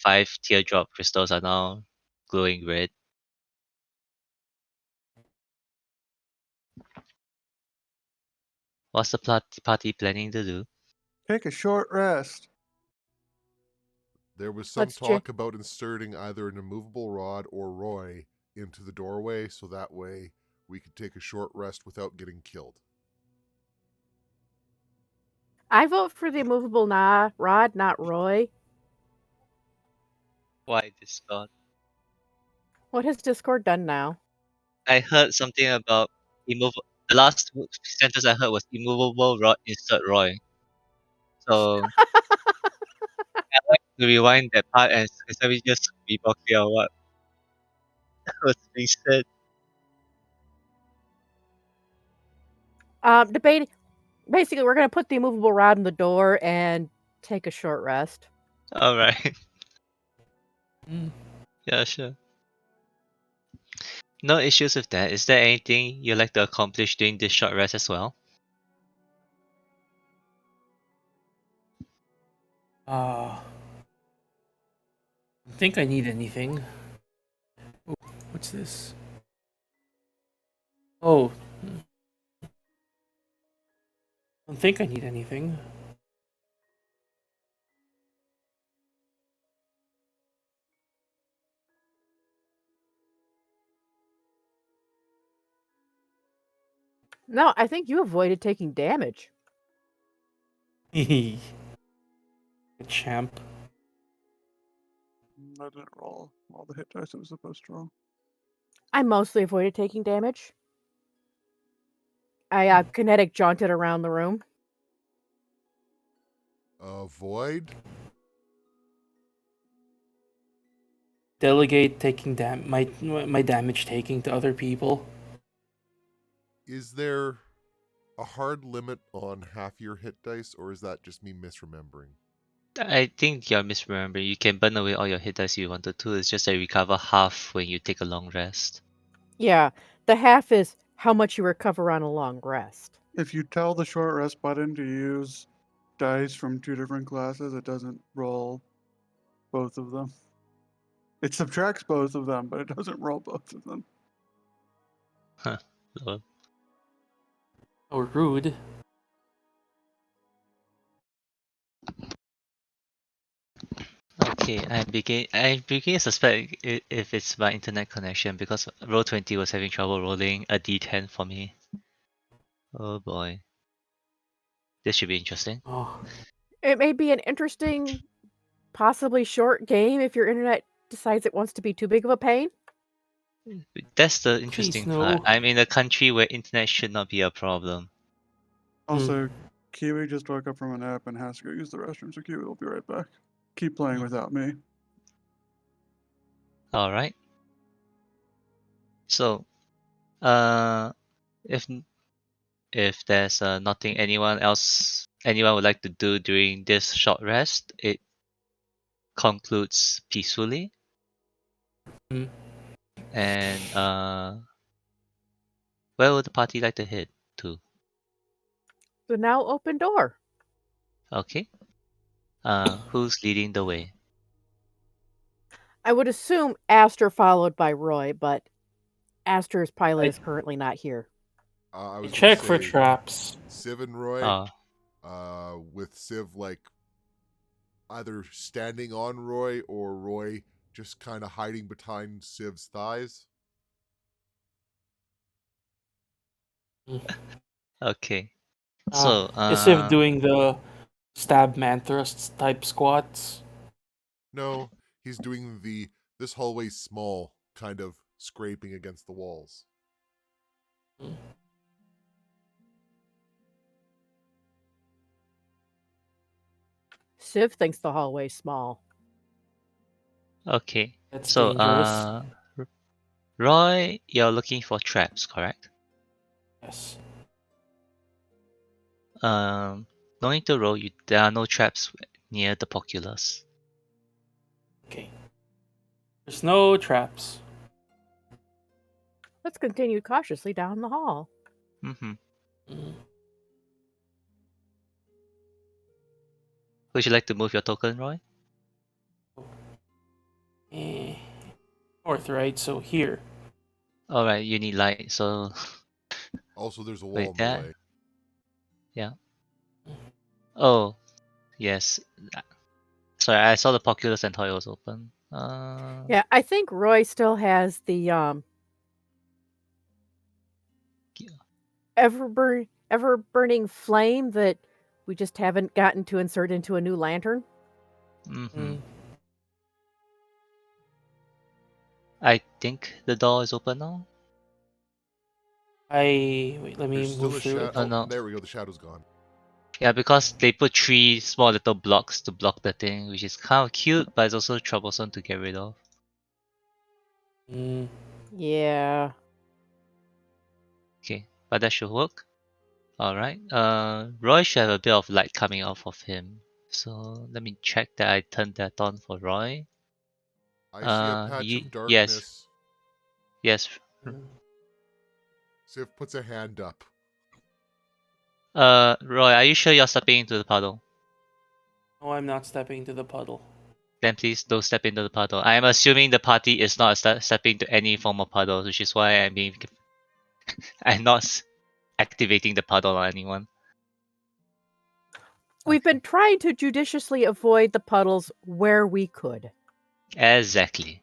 5 teardrop crystals are now glowing red. What's the party planning to do? Take a short rest. There was some Let's talk about inserting either an immovable rod or Roy into the doorway, so that way we could take a short rest without getting killed. I vote for the immovable rod, not Roy. Why Discord? What has Discord done now? I heard something about immovable. The last sentence I heard was immovable rod insert Roy. So I like to rewind that part and we just be clear what was being said. Debate. Basically, we're gonna put the immovable rod in the door and take a short rest. All right. Mm. Yeah, sure. No issues with that. Is there anything you'd like to accomplish during this short rest as well? I don't think I need anything. Oh, what's this? Oh. I don't think I need anything. No, I think you avoided taking damage. A champ. I didn't roll all the hit dice I was supposed to roll. I mostly avoided taking damage. I kinetic jaunted around the room. Avoid? Delegate taking my damage taking to other people. Is there a hard limit on half your hit dice, or is that just me misremembering? I think you're misremembering. You can burn away all your hit dice you wanted to. It's just that you recover half when you take a long rest. Yeah, the half is how much you recover on a long rest. If you tell the short rest button to use dice from 2 different classes, it doesn't roll both of them. It subtracts both of them, but it doesn't roll both of them. Huh. Lol. Oh, rude. Okay, I begin to suspect if it's my internet connection because Roll20 was having trouble rolling a D10 for me. Oh boy. This should be interesting. Oh. It may be an interesting, possibly short game if your internet decides it wants to be too big of a pain. That's the interesting Please, part. no. I'm in a country where internet should not be a problem. Also, Kiwi just woke up from a nap and has to go use the restroom, so Kiwi will be right back. Keep playing without me. Alright. So, if there's nothing anyone would like to do during this short rest, it concludes peacefully. Mm. And where would the party like to head to? The now open door. Okay. Who's leading the way? I would assume Aster followed by Roy, but Aster's pilot is currently not here. I was Check gonna for say, traps. Civ and Roy, with Civ like either standing on Roy or Roy just kind of hiding behind Civ's thighs. Okay. So, Is Civ doing the stab man thrusts type squats? No, he's doing this hallway's small kind of scraping against the walls. Civ thinks the hallway's small. okay. That's So, dangerous. Roy, you're looking for traps, correct? Yes. No need to roll. There are no traps near the poculus. Okay. There's no traps. Let's continue cautiously down the hall. Mm-hmm. Mm. Would you like to move your token, Roy? north, right? So here. Alright, you need light, so Also, there's a wall wait in the that. way. Yeah. Oh, yes. Sorry, I saw the Poculus and Toy was open. Yeah, I think Roy still has the Yeah. ever burning flame that we just haven't gotten to insert into a new lantern. Mm-hmm. Mm. I think the door is open now. Wait. Let me There's still move a through shadow. it. Oh Oh, no. there we go. The shadow's gone. Yeah, because they put 3 small little blocks to block the thing, which is kind of cute, but it's also troublesome to get rid of. Mm. Yeah. Okay, but that should work. Alright. Roy should have a bit of light coming off of him. So let me check that I turned that on for Roy. I see a patch of Yes. darkness. Yes. Mm. Civ puts a hand up. Roy, are you sure you're stepping into the puddle? No, I'm not stepping into the puddle. Then please don't step into the puddle. I am assuming the party is not stepping into any form of puddle, which is why I'm not activating the puddle on anyone. We've been trying to judiciously avoid the puddles where we could. Exactly.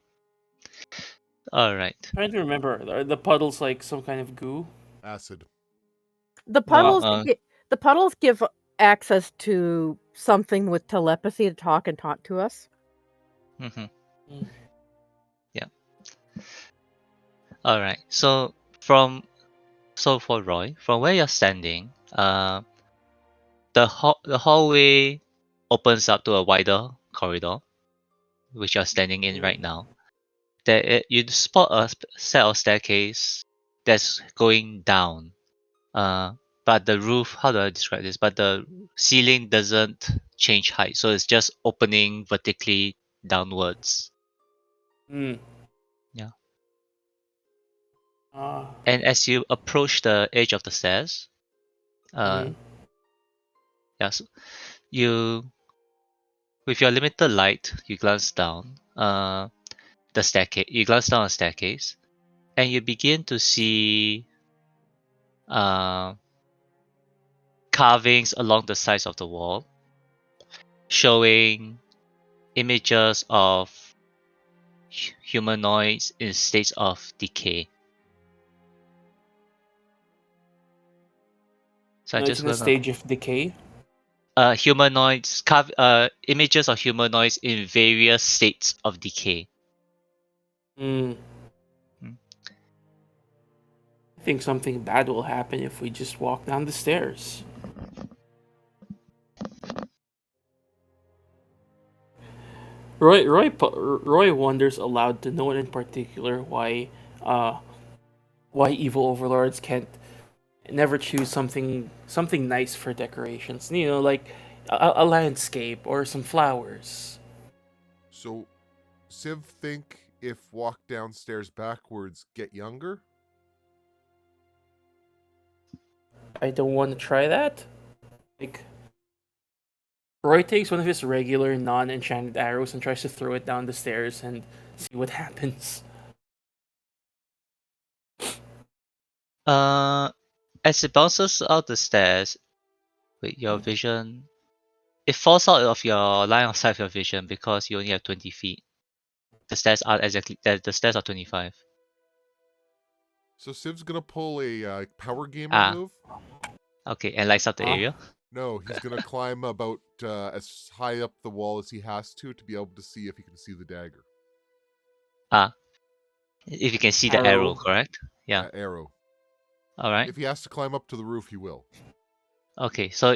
Alright. Trying to remember, are the puddles like some kind of goo? Acid. The No, puddles give access to something with telepathy to talk and talk to us. mm-hmm. Mm. Yeah. Alright. So for Roy, from where you're standing, the hallway opens up to a wider corridor, which you're standing in right now. You spot a set of staircase that's going down. But the roof, how do I describe this? But the ceiling doesn't change height, so it's just opening vertically downwards. Mm. Yeah. Ah. And as you approach the edge of the stairs, Mhm. yes, you with your limited light, you glance down the staircase. You glance down the staircase, and you begin to see uh, carvings along the sides of the wall, showing images of humanoids in states of decay. So I'm It's just in a gonna stage of decay. images of humanoids in various states of decay. Mm. Hmm. I think something bad will happen if we just walk down the stairs. Roy wonders aloud to no one in particular uh, why evil overlords can't never choose something nice for decorations. You know, like a landscape or some flowers. So, Civ think if walk downstairs backwards, get younger? I don't want to try that. Like, Roy takes one of his regular non-enchanted arrows and tries to throw it down the stairs and see what happens. As it bounces out the stairs, with your vision, it falls out of your line of sight of your vision because you only have 20 feet. The stairs are 25. So Civ's gonna pull a power gamer Ah, move? okay, and lights up the Ah. area. No, he's gonna climb about as high up the wall as he has to be able to see if he can see the dagger. Ah, if you can see the arrow, Arrow. correct? Yeah. Yeah, arrow. All right. If he has to climb up to the roof, he will. Okay, so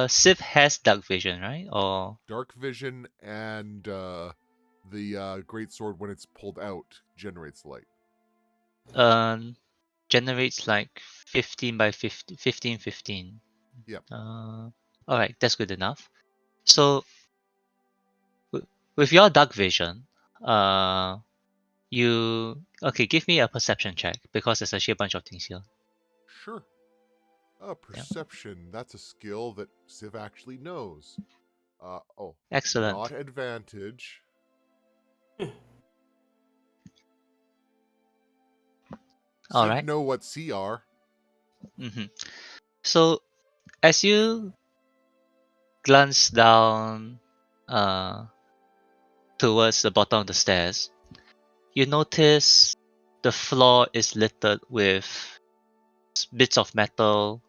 Sif has dark vision, right? Or Dark vision and the great sword, when it's pulled out, generates light. um generates like 15 by 50, 15, 15. Yep. All right, that's good enough. So with your dark vision, you okay? Give me a perception check because there's actually a bunch of things here. Sure. Yeah, Perception. That's a skill that Civ actually knows. excellent. Not advantage. All Civ right. know what C are. So as you glance down uh, towards the bottom of the stairs, you notice the floor is littered with bits of metal,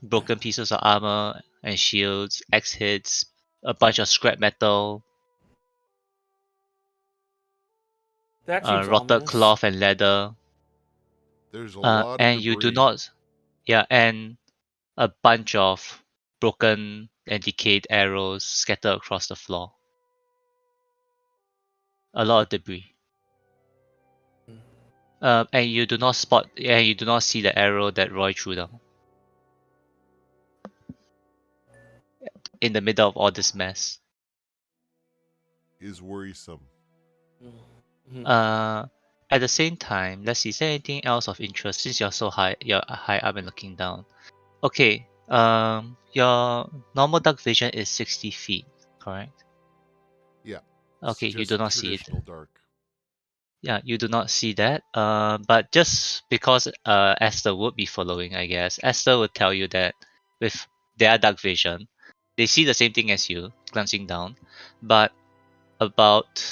broken pieces of armor and shields, axe heads, a bunch of scrap metal, That seems rotted ominous. cloth and leather, There's a lot of and you do debris. not, yeah, and a bunch of broken and decayed arrows scattered across the floor. A lot of debris. And you do not see the arrow that Roy threw down in the middle of all this mess. Is worrisome. Uh, at the same time, let's see, is there anything else of interest since you're high up and looking down? Okay, your normal dark vision is 60 feet, correct? Yeah. It's Okay, you do just not see it. traditional dark. Yeah, you do not see that. But just because Esther would be following, I guess Esther would tell you that with their dark vision, they see the same thing as you, glancing down, but about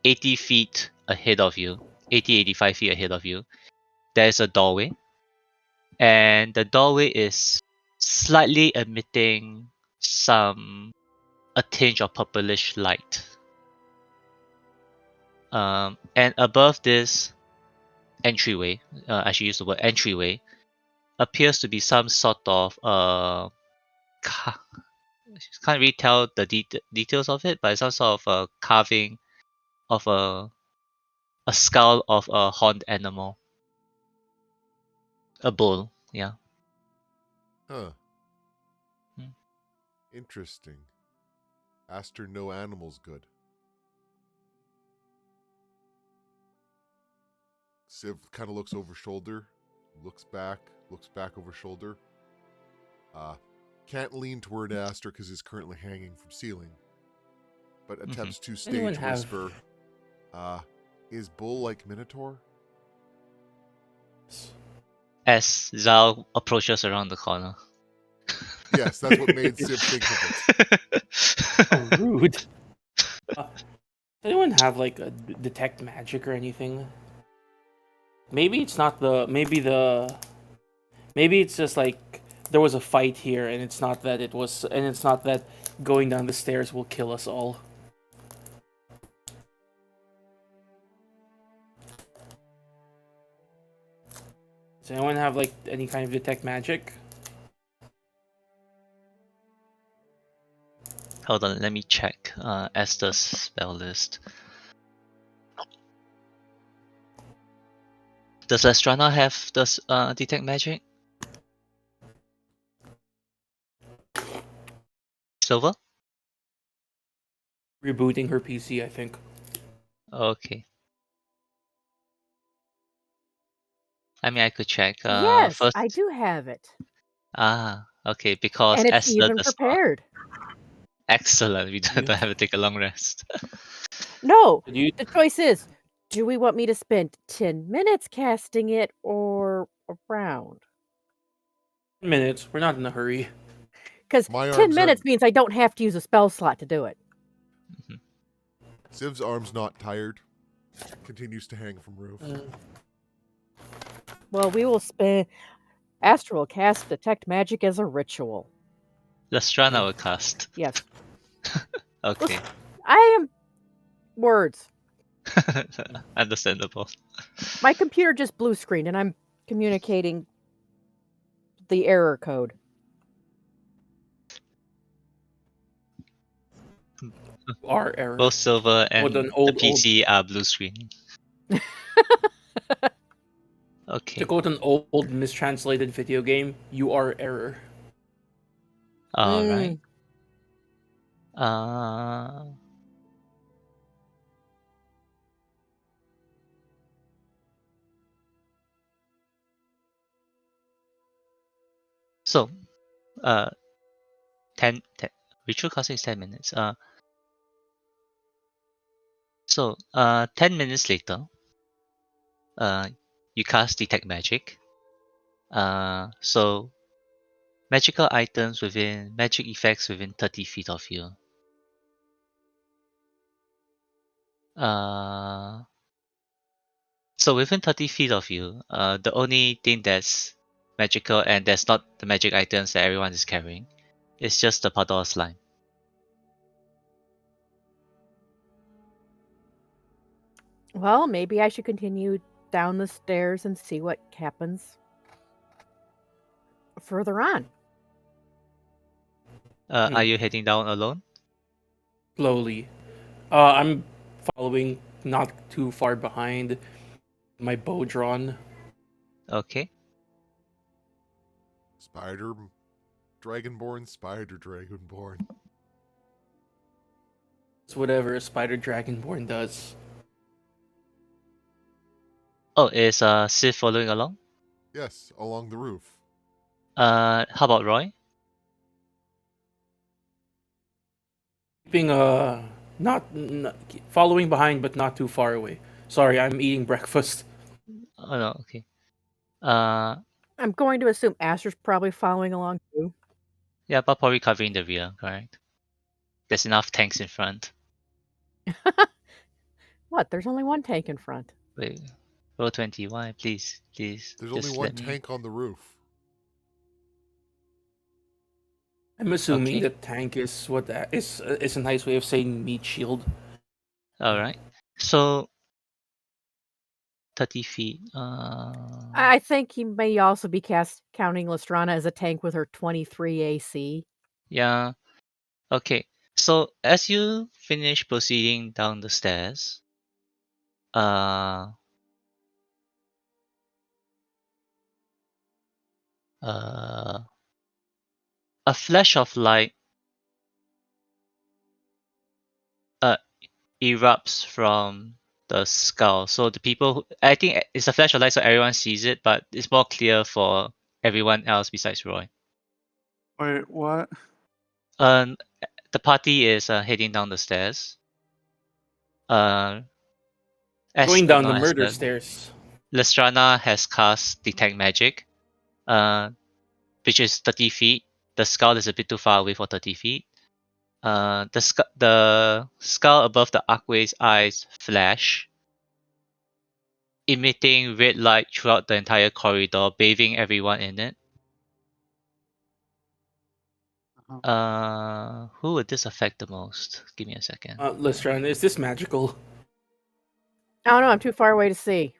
80 feet ahead of you, 85 feet ahead of you, there is a doorway, and the doorway is slightly emitting a tinge of purplish light. And above this entryway, I should use the word entryway, appears to be some sort of can't really tell the details of it, but it's some sort of a carving of a skull of a horned animal, a bull. Yeah. Huh. Hmm. Interesting. Aster no animals good. Civ kind of looks over shoulder, looks back over shoulder. Can't lean toward Aster because he's currently hanging from ceiling, but attempts to Anyone stage have- whisper. Is bull like Minotaur? As Zal approaches around the corner. Yes, that's what made Civ think of it. Oh, rude. Does anyone have like a detect magic or anything? Maybe it's not the. Maybe it's just like there was a fight here, and it's not that it was, and it's not that going down the stairs will kill us all. Does anyone have like any kind of detect magic? Hold on, let me check Esther's spell list. Does Lestrana have this detect magic? Silver? Rebooting her PC, I think. Okay. I mean, I could check. Yes, First. I do have it. Okay, because And it's Esther even does not. prepared. Excellent. We don't Yeah. have to take a long rest. No, Did you? the choice is, do we want me to spend 10 minutes casting it or a round? Minutes. We're not in a hurry. Because My 10 arms minutes aren't. means I don't have to use a spell slot to do it. Civ's arm's not tired. Continues to hang from roof. Well, we will spend. Astral will cast Detect Magic as a ritual. Lestrana will cast. Yes. Okay. I am. Words. Understandable. My computer just blue screened and I'm communicating the error code. Our error. Both silver and With an the old- PC are blue screen. To Okay. quote an old mistranslated video game, you are error. All right. So, 10 ritual casting is 10 minutes. So, 10 minutes later, you cast Detect Magic. So magical items within magic effects within 30 feet of you. So within 30 feet of you, the only thing that's magical and that's not the magic items that everyone is carrying, it's just the puddle of slime. Well, maybe I should continue down the stairs and see what happens further on. Are you heading down alone? Slowly. I'm following, not too far behind. My bow drawn. Okay. Spider Dragonborn. It's whatever a spider dragonborn does. Oh, is Sif following along? Yes, along the roof. How about Roy? Keeping not following behind, but not too far away. Sorry, I'm eating breakfast. Oh no, okay. Uh, I'm going to assume Aster's probably following along too. yeah, but probably covering the rear, correct? There's enough tanks in front. What? There's only one tank in front. Wait, roll 20. Why? Please, There's only just one let me. tank on the roof. I'm assuming Okay. that tank is what that is a nice way of saying meat shield. All right. So 30 feet. I think he may also be counting Lestrana as a tank with her 23 AC. Yeah. Okay. So as you finish proceeding down the stairs, uh, a flash of light uh erupts from the skull. So the people, I think it's a flash of light, so everyone sees it, but it's more clear for everyone else besides Roy. Wait, what? Um, the party is heading down the stairs. As Going oh down no, the as murder stairs. Lestrana has cast Detect Magic, uh, which is 30 feet. The skull is a bit too far away for 30 feet. The skull above the Archway's eyes flash, emitting red light throughout the entire corridor, bathing everyone in it. Who would this affect the most? Give me a second. Lestran, is this magical? I don't know. I'm too far away to see.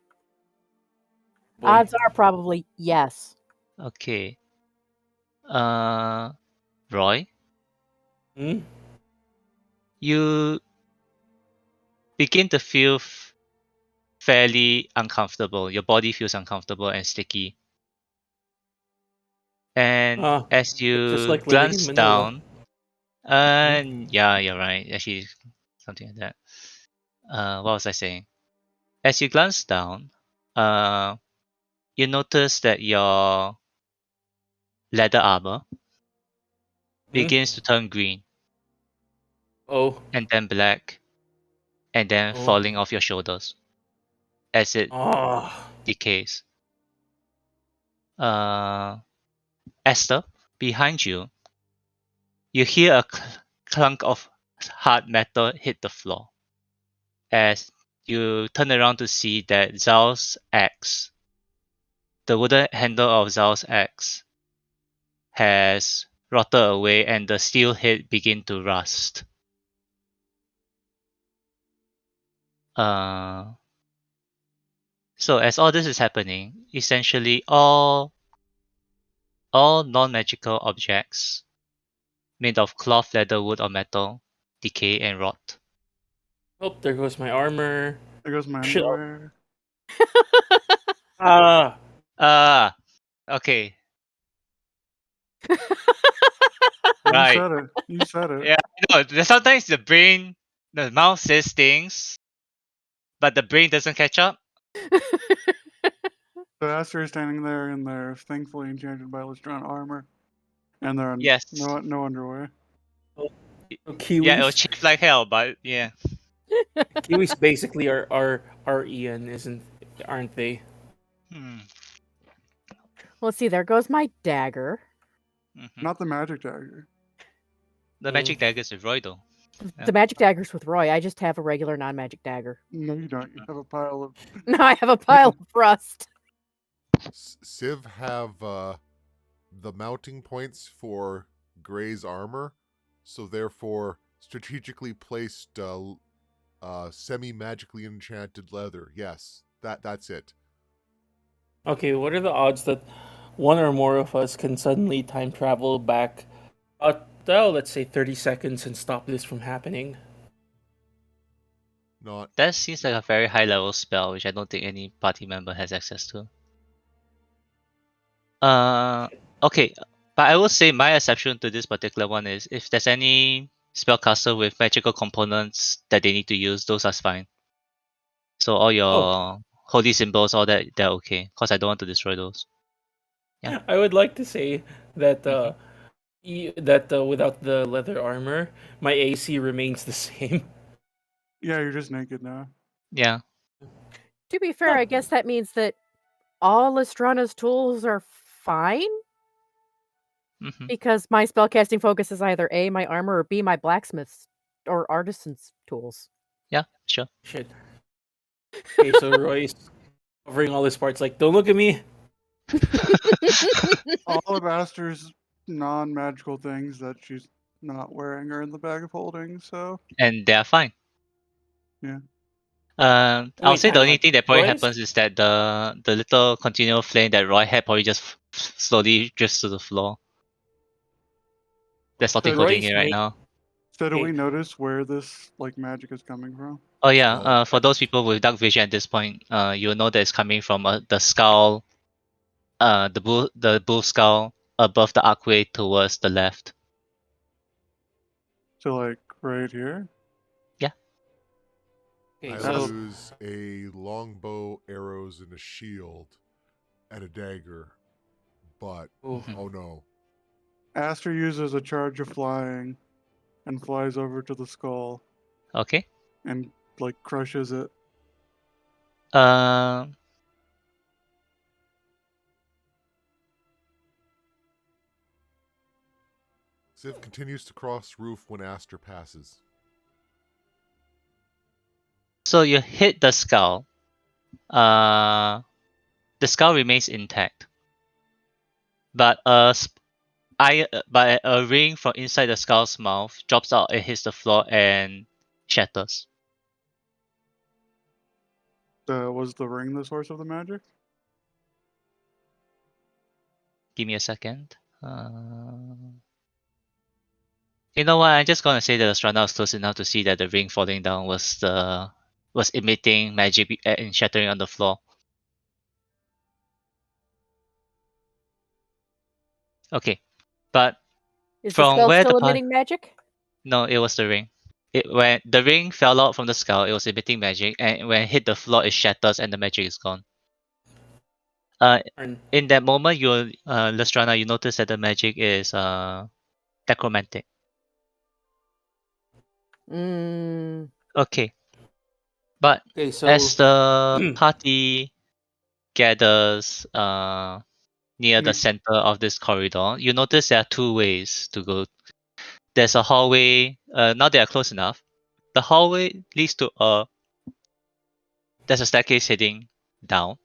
Boy. Odds are probably yes. Okay. Roy, Hmm? you begin to feel fairly uncomfortable. Your body feels uncomfortable and sticky. And as It's just you like living in glance Manila. down, Hmm? yeah, you're right. Actually, something like that. What was I saying? As you glance down, uh, you notice that your leather armor Hmm? begins to turn green Oh. and then black and then Oh. falling off your shoulders as it Ah. decays. Uh, Esther, behind you, you hear a clunk of hard metal hit the floor as you turn around to see that Zal's axe, the wooden handle of Zal's axe, has rotted away and the steel head begin to rust. Uh, so as all this is happening, essentially all non-magical objects made of cloth, leather, wood, or metal decay and rot. Oh, there goes my armor. There goes my Shit. underwear. Ah. Ah, okay, You right. said it. You said it. Yeah, I know. Sometimes the mouth says things, but the brain doesn't catch up. So Aster is standing there in their thankfully enchanted by Lestran armor, and they're on Yes. no underwear. So Yeah, it was Kiwis. cheap like hell, but yeah. Kiwis basically are Ian, aren't they? Hmm. Let's see, there goes my dagger. Mhm. Not the magic dagger. The magic daggers with Roy though. Yeah. The magic dagger's with Roy. I just have a regular non-magic dagger. No, you don't. You have a pile of. Now I have a pile of rust. Civ have the mounting points for Gray's armor, so therefore strategically placed semi-magically enchanted leather. Yes, that's it. Okay, what are the odds that one or more of us can suddenly time travel back, let's say 30 seconds and stop this from happening? Not That seems like a very high level spell, which I don't think any party member has access to. Okay, but I will say my exception to this particular one is if there's any spellcaster with magical components that they need to use, those are fine. So all your holy symbols, all that, they're okay. Cause I don't want to destroy those. Yeah. I would like to say that Mhm. without the leather armor, my AC remains the same. Yeah, you're just naked now. Yeah. To be fair, I guess that means that all Lestrana's tools are fine Hmm. because my spellcasting focus is either A, my armor, or B, my blacksmith's or artisan's tools. Yeah. Sure. Shit. Okay, so Roy's covering all his parts like, don't look at me. All of Aster's non-magical things that she's not wearing are in the bag of holding. So And they are fine. yeah. I'll Wait, say the hang only on. thing that probably Roy's happens is that the little continual flame that Roy had probably just slowly drifts to the floor. There's nothing So, holding Roy's it right make now. so do okay. we notice where this like magic is coming from? Oh yeah, skull. for those people with dark vision at this point, you'll know that it's coming from the skull, the bull skull above the archway towards the left. So like right here. Yeah. Okay, I so lose a longbow, arrows, and a shield, and a dagger. But oh, Mhm. oh no, Aster uses a charge of flying and flies over to the skull Okay. and like crushes it. Uh, Civ continues to cross roof when Aster passes. so you hit the skull. The skull remains intact, but but a ring from inside the skull's mouth drops out and hits the floor and shatters. Was the ring the source of the magic? Give me a second. You know what? I'm just gonna say that the Strana was close enough to see that the ring falling down was emitting magic and shattering on the floor. Okay, but Is the from skull where the still part? emitting magic? No, it was the ring. When the ring fell out from the skull, it was emitting magic, and when it hit the floor, it shatters and the magic is gone. Uh, Arn, in that moment, Lestrana, you notice that the magic is necromantic. Mm, Okay, but okay, so as the party gathers near the You, center of this corridor, you notice there are two ways to go. There's a hallway. Now they are close enough. The hallway leads to a. There's a staircase heading down,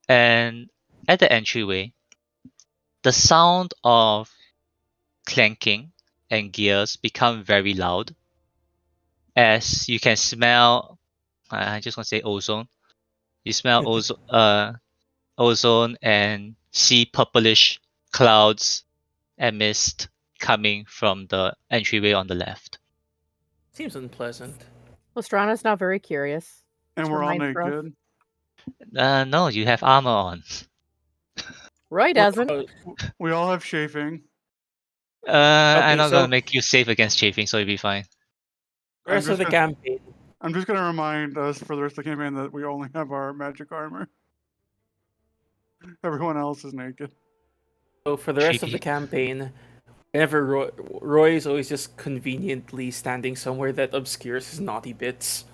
and at the entryway, the sound of clanking and gears become very loud as you can smell. I just want to say ozone. You smell ozone and see purplish clouds and mist coming from the entryway on the left. seems unpleasant. Lestrana's now very curious. and This we're all reminds her of. naked. No, you have armor on. Roy doesn't. Oh, We all have chafing. I'm okay, not gonna so make you safe against chafing, so you'll be fine. the I'm rest of just the gonna, campaign. I'm just gonna remind us for the rest of the campaign that we only have our magic armor. Everyone else is naked. So for the rest of the Chafing. campaign, whenever Roy is always just conveniently standing somewhere that obscures his naughty bits.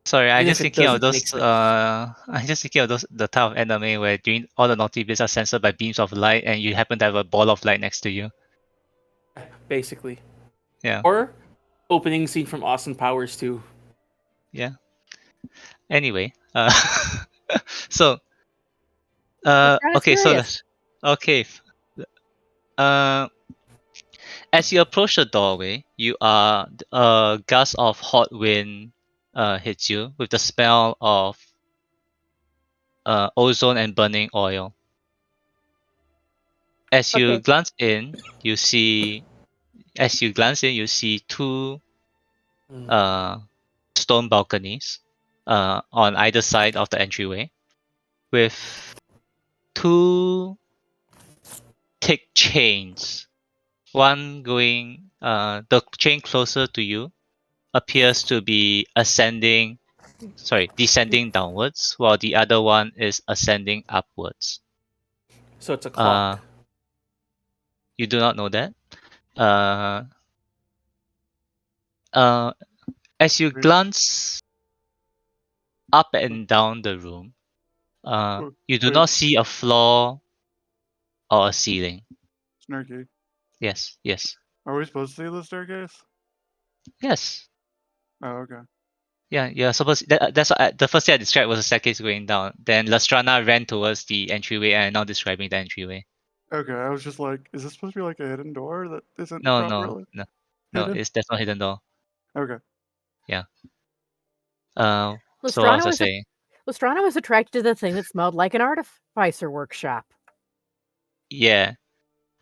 Sorry, I Even just if it thinking of doesn't those. make sense. I just thinking of those the type of anime where doing all the naughty bits are censored by beams of light, and you happen to have a ball of light next to you. Basically. Yeah, Or opening scene from Austin Powers 2. yeah. Anyway, so We're kind of okay, so curious. let's okay. Uh, as you approach the doorway, you are a gust of hot wind hits you with the smell of ozone and burning oil. As you Okay. glance in, you see two Mm. uh, stone balconies on either side of the entryway with two thick chains. One going, the chain closer to you appears to be descending downwards, while the other one is ascending upwards. So it's a Uh, clock. you do not know that. Uh, uh, as you Wait, glance up and down the room, you do wait, not see a floor or a ceiling. Snarky. Yes, yes, Are we supposed to see the staircase? yes. Oh, okay. Yeah, you're supposed. That's what the first thing I described was the staircase going down. Then Lastrana ran towards the entryway, and I'm now describing the entryway. Okay, I was just like, is this supposed to be like a hidden door that isn't No, no, properly no, no. hidden? That's not hidden door. Okay. Yeah. So what was Lustrana I was saying? Lustrana was attracted to the thing that smelled like an artificer workshop. Yeah.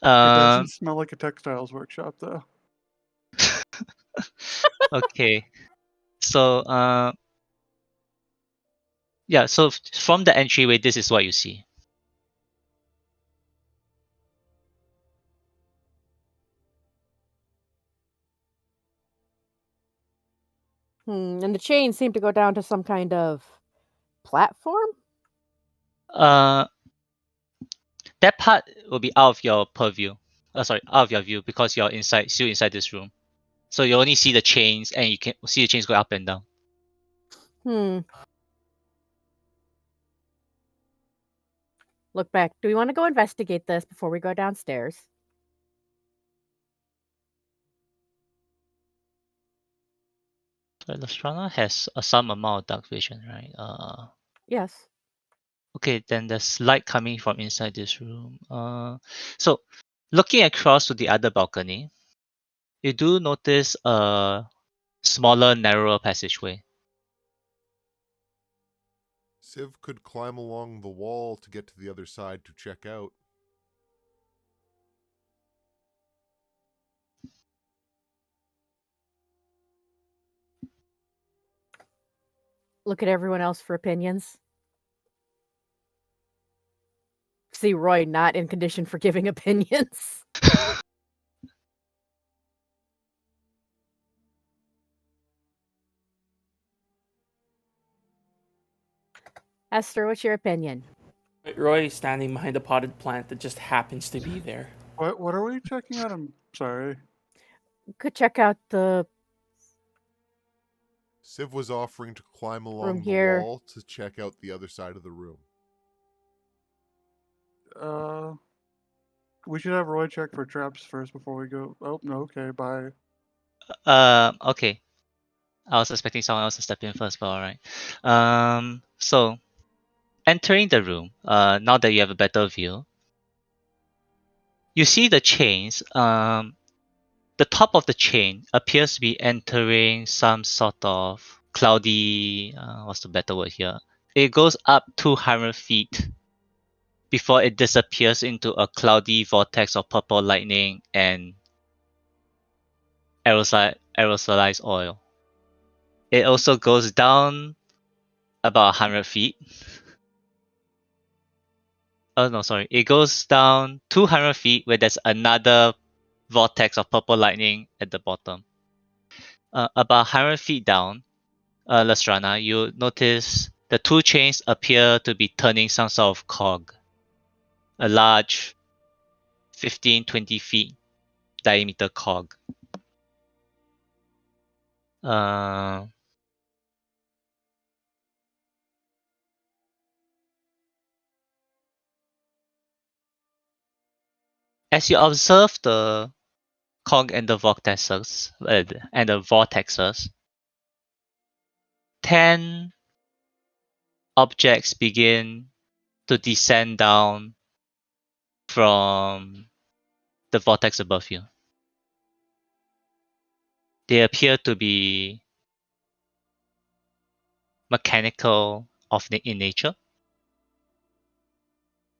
It Um. doesn't smell like a textiles workshop though. Okay. So yeah. So from the entryway, this is what you see. And the chain seemed to go down to some kind of platform. Uh, that part will be out of your purview. Sorry, out of your view because you're still inside this room. So you only see the chains, and you can see the chains go up and down. Hmm. Look back. Do we want to go investigate this before we go downstairs? So Lastrana has some amount of dark vision, right? Yes. Okay, then there's light coming from inside this room. So looking across to the other balcony, you do notice a smaller, narrower passageway. Civ could climb along the wall to get to the other side to check out. Look at everyone else for opinions. See Roy not in condition for giving opinions. Esther, what's your opinion? Roy is standing behind a potted plant that just happens to be there. What are we checking out? I'm sorry. Could check out the Civ was offering to climb room along the here. wall to check out the other side of the room. We should have Roy check for traps first before we go. Oh no, okay, bye. Okay. I was expecting someone else to step in first, but alright. So entering the room, now that you have a better view, you see the chains. The top of the chain appears to be entering some sort of cloudy. What's the better word here? It goes up 200 feet before it disappears into a cloudy vortex of purple lightning and aerosolized oil. It also goes down about 100 feet. Oh no, sorry. It goes down 200 feet where there's another vortex of purple lightning at the bottom. About 100 feet down, Lastrana, you notice the two chains appear to be turning some sort of cog. A large 15-20 feet diameter cog. Uh, As you observe the Kong and the vortexes, 10 objects begin to descend down from the vortex above you. They appear to be mechanical in nature,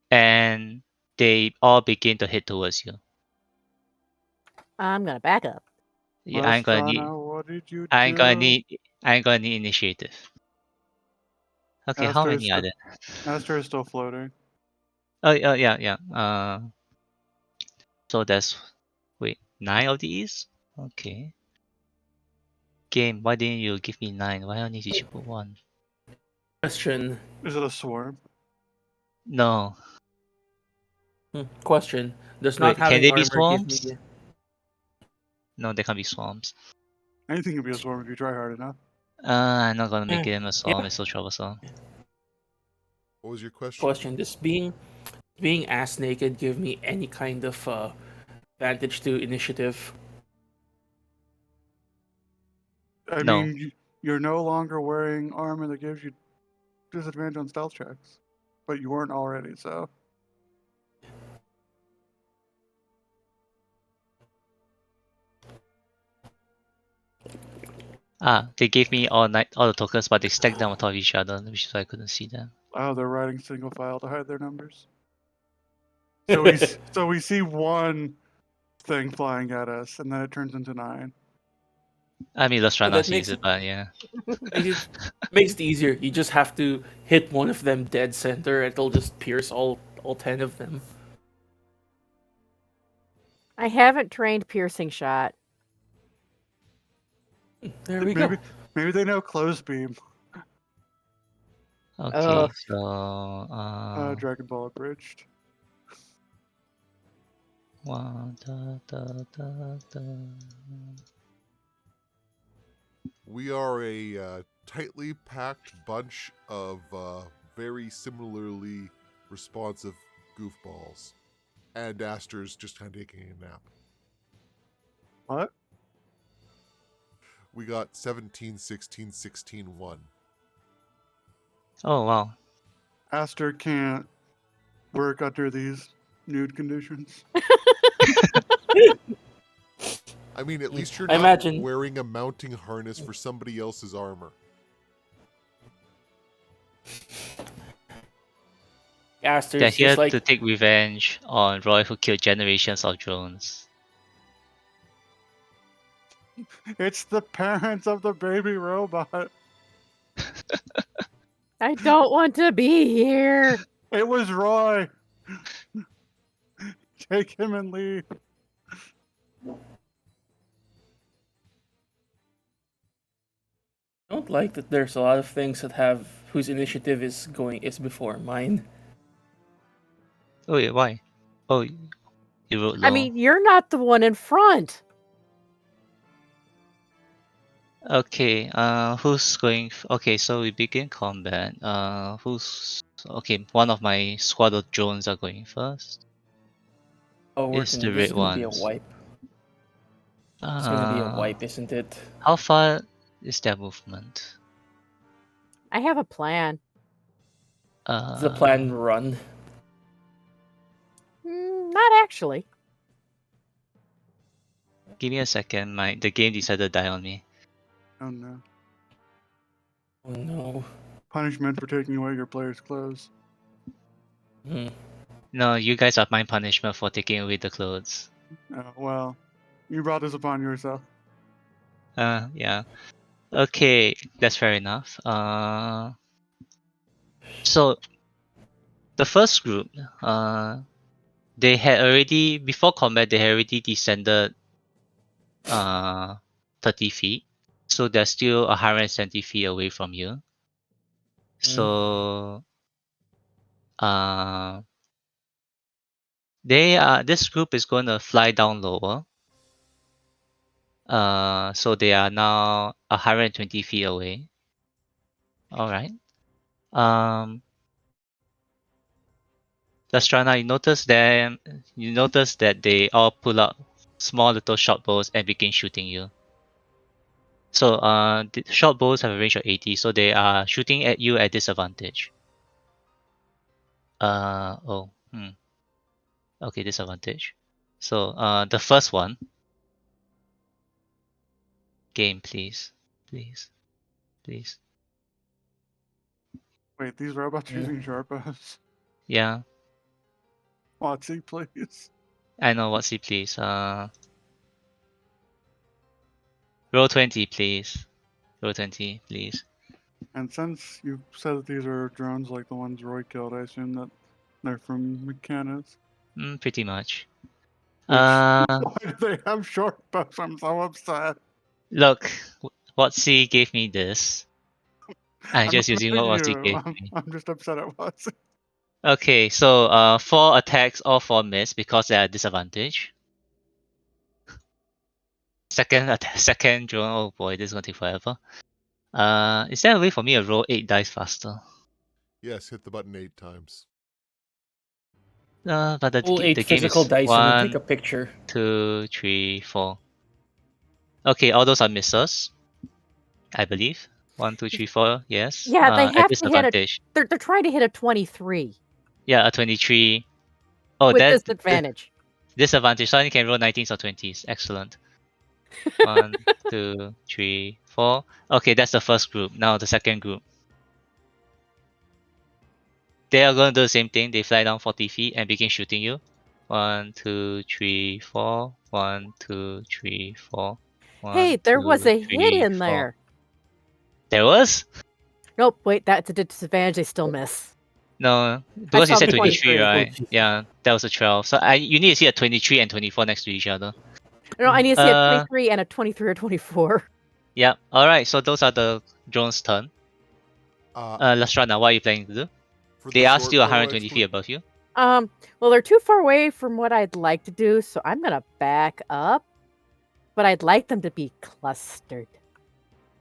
and they all begin to head towards you. I'm gonna back up. Yeah, I'm gonna need Mastrana, what did you I'm gonna do? need I'm gonna need initiative. Okay, how Aster is, many are st- there? Aster is still floating. Oh yeah. So there's 9 of these? Okay. Game, why didn't you give me 9? Why only did you put 1? Question. Is it a swarm? No. Question. Does not Wait, can having they be armor give me? swarms? No, they can't be swarms. Anything can be a swarm if you try hard enough. I'm not gonna make Eh, it a swarm, yeah. it's so troublesome. What was your question? Question. Does being ass naked give me any kind of advantage to initiative? I No. mean, you're no longer wearing armor that gives you disadvantage on stealth checks, but you weren't already, so. They gave me all the tokens, but they stacked them on top of each other, which is why I couldn't see them. Oh, they're writing single file to hide their numbers. So we see one thing flying at us, and then it turns into 9. I mean, let's try Oh, not that to use makes it, but yeah. makes it easier. You just have to hit one of them dead center, and it'll just pierce all 10 of them. I haven't trained piercing shot. There we go. Maybe they know close beam. Okay, Ugh. so Dragon Ball abridged. one, da. We are a tightly packed bunch of very similarly responsive goofballs. And Aster's just kind of taking a nap. What? We got 17, 16, 16, 1. Oh wow. Aster can't work under these nude conditions. I mean, at least you're I not imagine- wearing a mounting harness for somebody else's armor. Aster's They're here just like to take revenge on Roy, who killed generations of drones. It's the parents of the baby robot. I don't want to be here. It was Roy. Take him and leave. I don't like that there's a lot of things that have whose initiative is before mine. Oh wait, why? Oh, you wrote low. I mean, you're not the one in front. Okay, who's going? Okay, so we begin combat. Who's okay? One of my squad of drones are going first. Oh, It's the this is red gonna be a ones. wipe. It's gonna be a wipe, isn't it? How far is their movement? I have a plan. Is the plan run? Not actually. Give me a second. The game decided to die on me. Oh no. Oh no. Punishment for taking away your player's clothes. Hmm. No, you guys are my punishment for taking away the clothes. Oh, well, you brought this upon yourself. Yeah. Okay, that's fair enough. So the first group, they had already before combat. They had already descended, 30 feet. So they're still 170 feet away from you. So, this group is going to fly down lower. So they are now 120 feet away. All right. Lastrana, you notice that they all pull out small little short bows and begin shooting you. So the short bows have a range of 80, so they are shooting at you at disadvantage. Okay, disadvantage. So the first one. Game, please. Please. Please. Wait, these robots Yeah. using sharp bows? Yeah. Watsy, please. I know what's it, please. Roll 20, please. Roll 20, please. And since you said that these are drones like the ones Roy killed, I assume that they're from McKenna's. Pretty much. Which, Uh, why do they have short bows? I'm so upset. look, Watsy gave me this. I'm I'm just not using mad what at Watsy you. gave me. I'm just upset at Watsy. Okay, so 4 attacks, all 4 miss because they are disadvantage. Second drone. Oh boy, this is gonna take forever. Is there a way for me to roll 8 dice faster? Yes, hit the button 8 times. But Pull the 8 game physical is dice and then take 1, a picture. 2, 3, 4. Okay, all those are misses, I believe. 1, 2, 3, 4. Yes. Yeah, they At have to hit a. disadvantage. They're trying to hit a 23 Yeah, a 23. Oh, with that disadvantage. disadvantage. So you can roll 19s or 20s. Excellent. 1, 2, 3, 4. Okay, that's the first group. Now the second group. They are going to do the same thing. They fly down 40 feet and begin shooting you. 1, 2, 3, 4. 1, 2, 3, 4. Hey, 1, there was 2, a hit 3, in 4. there. There was? Nope, wait, that's a disadvantage. They still miss. No, because you saw said the 23, 23. right? Yeah, that was a 12. So you need to see a 23 and 24 next to each other. No, I need to see a Uh, 23 and a 23 or 24. yeah. All right. So those are the drone's turn. Uh, Lastrana, what are you planning to do? for the They are short still bow 120 feet expert, above you. Well, they're too far away from what I'd like to do, so I'm gonna back up. But I'd like them to be clustered.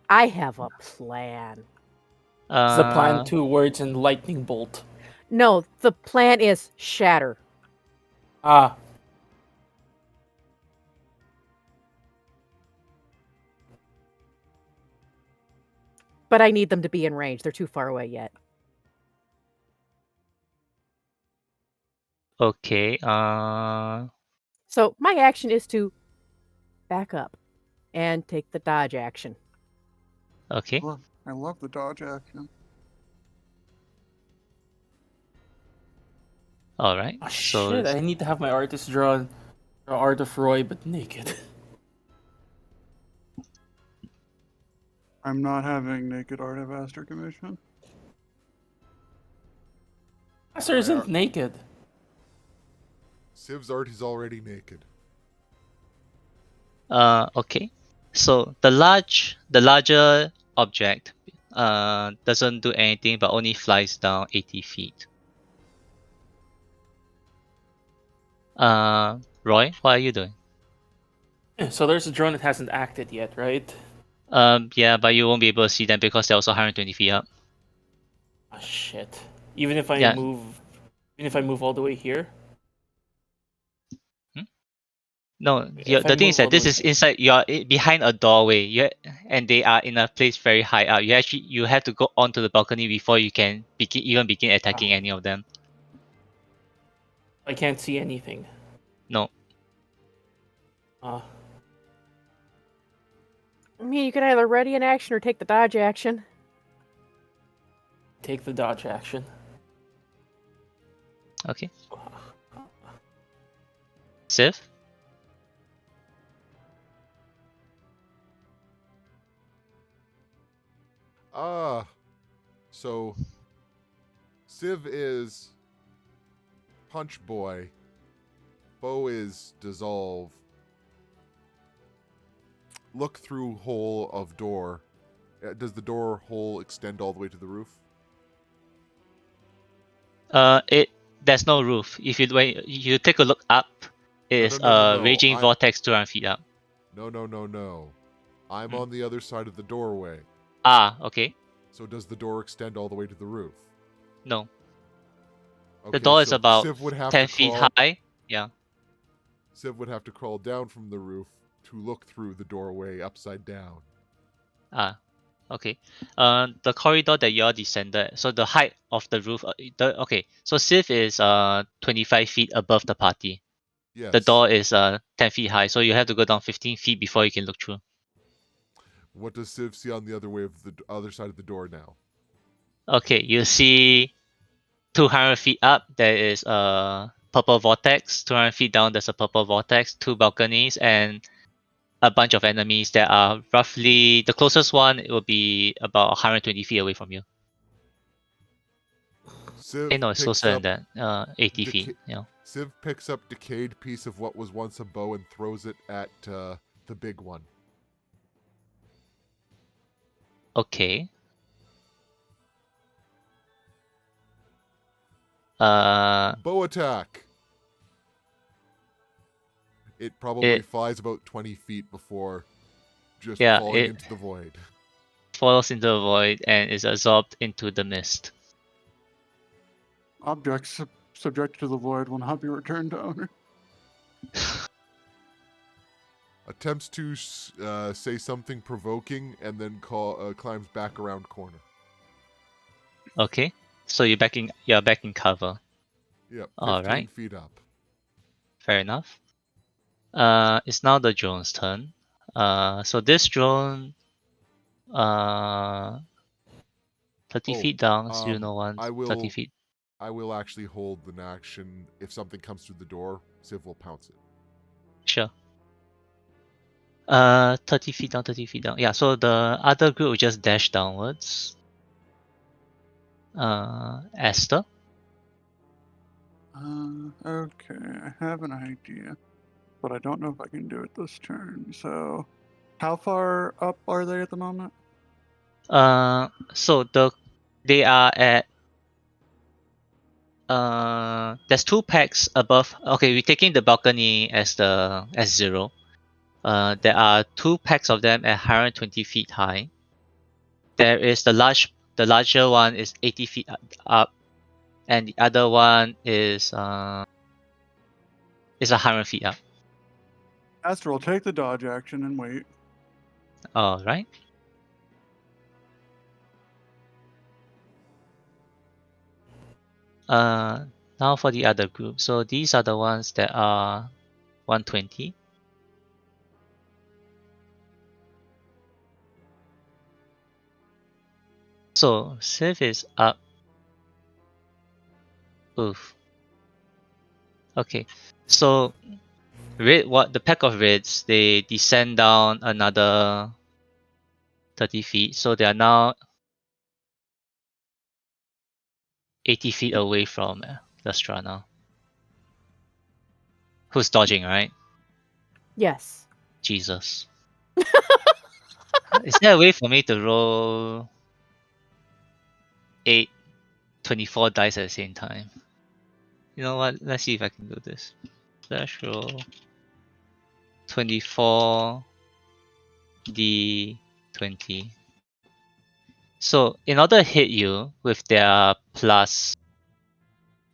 I have a plan. Is the plan Uh, 2 words and lightning bolt? No, the plan is shatter. Ah, But I need them to be in range. They're too far away yet. okay. So my action is to back up and take the dodge action. Okay. Look, I love the dodge action. All right. oh So shit, I need to have my artist draw art of Roy but naked. I'm not having naked art of Aster commission. Master isn't naked. Civ's art is already naked. okay. So the larger object doesn't do anything but only flies down 80 feet. Roy, what are you doing? So there's a drone that hasn't acted yet, right? Yeah, but you won't be able to see them because they're also 120 feet up. Oh shit. Even if I Yeah. move all the way here? No, If I the thing is move all that the this way is here. inside. You're behind a doorway. And they are in a place very high up. You have to go onto the balcony before you can begin attacking any of them. I can't see anything. No. Uh, I mean, you could either ready an action or take the dodge action. take the dodge action. Okay. Civ. So Civ is Punch Boy. Bo is Dissolve. Look through hole of door. Does the door hole extend all the way to the roof? There's no roof. If you take a look up, it is a No. raging vortex 200 feet up. No. I'm Hmm. on the other side of the doorway. Ah, okay. So does the door extend all the way to the roof? No. The door is so about Civ would have 10 to feet crawl. high. Yeah. Civ would have to crawl down from the roof to look through the doorway upside down. Ah, okay. The corridor that you all descended. So the height of the roof. Okay. So Civ is 25 feet above the party. Yes. The door is 10 feet high, so you have to go down 15 feet before you can look through. What does Civ see on the other way of the other side of the door now? Okay, you see 200 feet up, there is a purple vortex. 200 feet down, there's a purple vortex, 2 balconies, and a bunch of enemies that are roughly the closest one. It will be about 120 feet away from you. Civ No, it's picks closer up than that. 80 feet. deca- You know. Civ picks up decayed piece of what was once a bow and throws it at the big one. Okay. Uh, Bow attack. It probably it flies about 20 feet before just Yeah, falling it into the void. falls into the void and is absorbed into the mist. Objects subject to the void will not be returned to owner. Attempts to say something provoking and then climbs back around corner. Okay, so you're back in cover. Yep, 15 All right. feet up. Fair enough. It's now the drone's turn. So this drone, 30 feet down, so you know one, I 30 will feet. I will actually hold an action. If something comes through the door, Civ will pounce it. Sure. 30 feet down, 30 feet down. Yeah, so the other group will just dash downwards. Esther. Okay, I have an idea, but I don't know if I can do it this turn. So, how far up are they at the moment? So they are at there's 2 packs above. Okay, we're taking the balcony as 0. There are 2 packs of them at 120 feet high. There is the larger one is 80 feet up, and the other one is 100 feet up. Astral, take the dodge action and wait. All right. Now for the other group. So these are the ones that are 120. So Civ is up. Oof. Okay. So the pack of reds, they descend down another 30 feet. So they are now 80 feet away from Lustra now. Who's dodging, right? Yes. Jesus. Is there a way for me to roll 24 dice at the same time? You know what? Let's see if I can do this. Slash roll 24 d20. So in order to hit you with their plus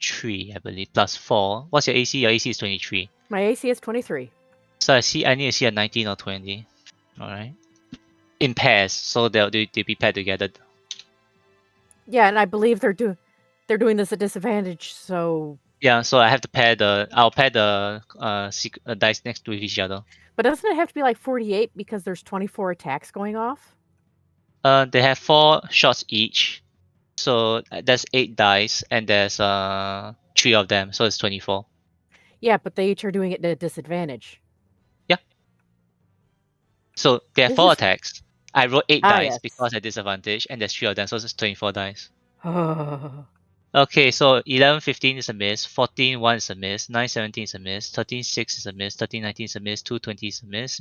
3, I believe, plus 4. What's your AC? Your AC is 23. My AC is 23. So I need to see a 19 or 20. Alright. In pairs, so they'll be paired together. Yeah, and I believe they're doing this at disadvantage, so Yeah, so I'll pair the dice next to each other. but doesn't it have to be like 48 because there's 24 attacks going off? They have 4 shots each. So there's 8 dice and there's 3 of them, so it's 24. Yeah, but they each are doing it at a disadvantage. So there are This 4 is- attacks. I rolled 8 dice yes. because at disadvantage, and there's 3 of them, so it's 24 dice. Oh. Okay, so 11, 15 is a miss, 14, 1 is a miss, 9, 17 is a miss, 13, 6 is a miss, 13, 19 is a miss, 2, 20 is a miss,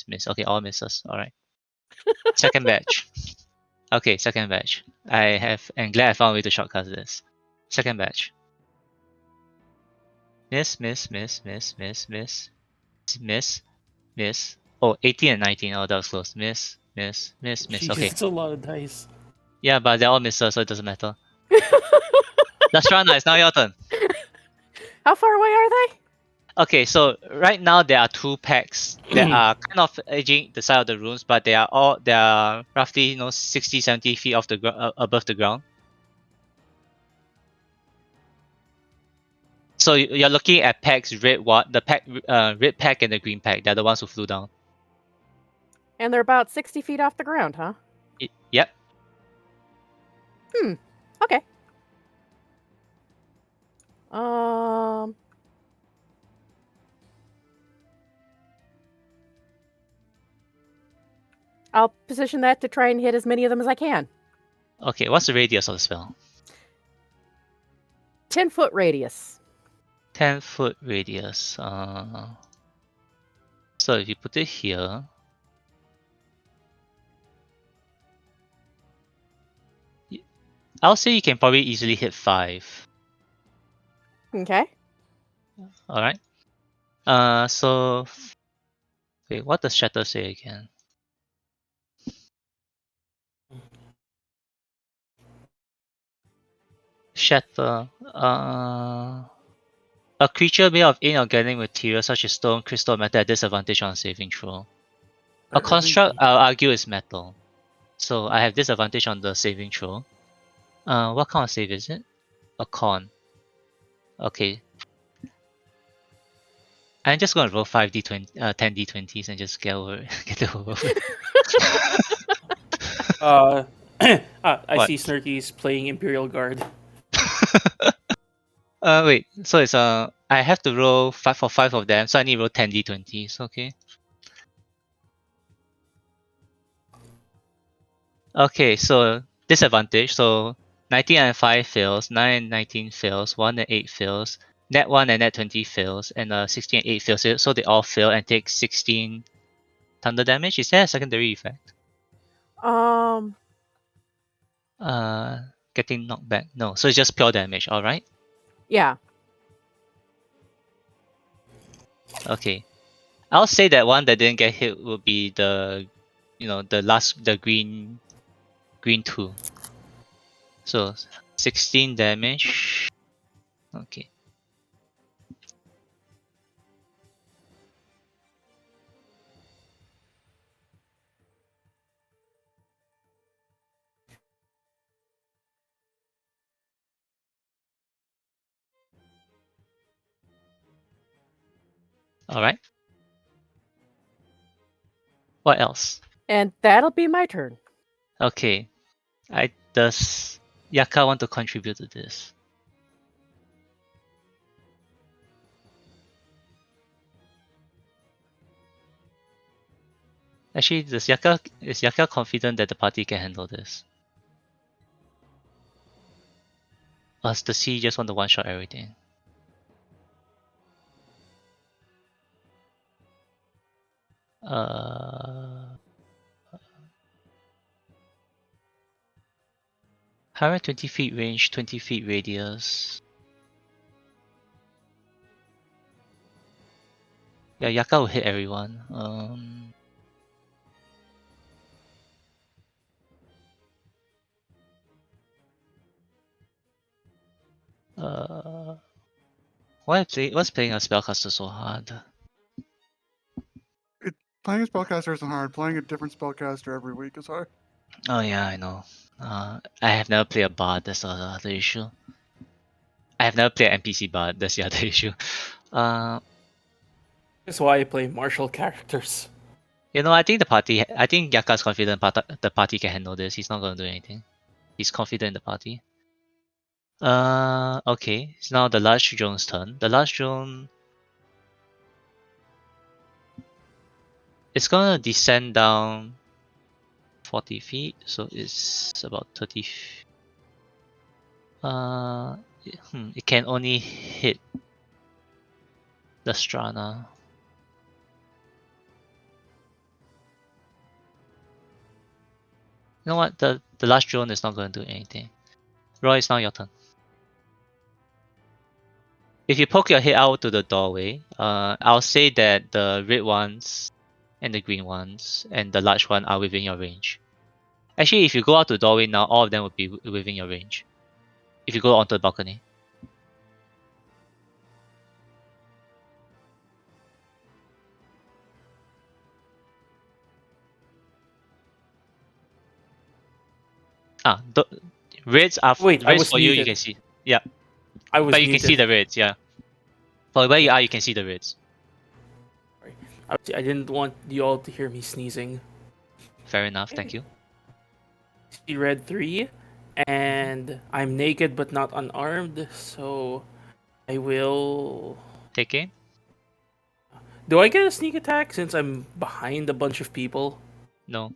miss. Okay, all misses. Alright. Second batch. Okay, second batch. I'm glad I found a way to shortcut this. Second batch. Miss. Oh, 18 and 19. Oh, that was close. Miss. Jesus, Okay. it's a lot of dice. Yeah, but they're all misses, so it doesn't matter. Lastrana, it's now your turn. How far away are they? Okay, so right now there are 2 packs that are kind of edging the side of the rooms, but they are roughly 60-70 feet off the above the ground. So you're looking at packs red pack and the green pack. They're the ones who flew down. And they're about 60 feet off the ground, huh? Yep. Okay. Um. I'll position that to try and hit as many of them as I can. Okay, what's the radius of the spell? 10-foot radius. 10-foot radius. So if you put it here, I'll say you can probably easily hit 5. Okay. All right. So wait, what does Shatter say again? Shatter. A creature made of inorganic material such as stone, crystal, metal at disadvantage on saving throw. I A think- construct, I'll argue, is metal. So I have disadvantage on the saving throw. What kind of save is it? A con. Okay. I'm just gonna roll 10 d20s and just get it over with. I What? see Snurky's playing Imperial Guard. Wait. So it's I have to roll 5 of them, so I need to roll 10 d20s. Okay. Okay. So disadvantage. So 19 and 5 fails, 9 and 19 fails, 1 and 8 fails, net 1 and net 20 fails, and 16 and 8 fails. So they all fail and take 16 thunder damage. Is there a secondary effect? Um. Getting knocked back. No. So it's just pure damage. All right. Yeah. Okay. I'll say that one that didn't get hit will be the green 2. So 16 damage. Okay. Alright. What else? And that'll be my turn. Okay. Does Yaka want to contribute to this? Actually, is Yaka confident that the party can handle this? Or does he just want to one-shot everything? Uh 120 feet range, 20 feet radius. Yeah, Yaka will hit everyone. What's playing a spellcaster so hard? Playing a spellcaster isn't hard. Playing a different spellcaster every week is hard. Oh yeah, I know. I have never played a bard. That's the other issue. I have never played an NPC bard. That's the other issue. That's why I play martial characters. I think I think Yaka's confident the party can handle this. He's not gonna do anything. He's confident in the party. Okay. It's now the large drone's turn. The large drone. It's gonna descend down 40 feet, so it's about 30. It can only hit the Strana. You know what? The last drone is not going to do anything. Roy, it's now your turn. If you poke your head out to the doorway, I'll say that the red ones and the green ones and the large one are within your range. Actually, if you go out to the doorway now, all of them will be within your range. if you go onto the balcony. The reds are Wait, I reds was for you. You muted. can see. Yeah, I was but you can see muted. the reds. Yeah, for where you are, you can see the reds. Sorry. I didn't want you all to hear me sneezing. Fair enough. Thank you. See red 3, and I'm naked but not unarmed, so I will. Take aim. Do I get a sneak attack since I'm behind a bunch of people? No,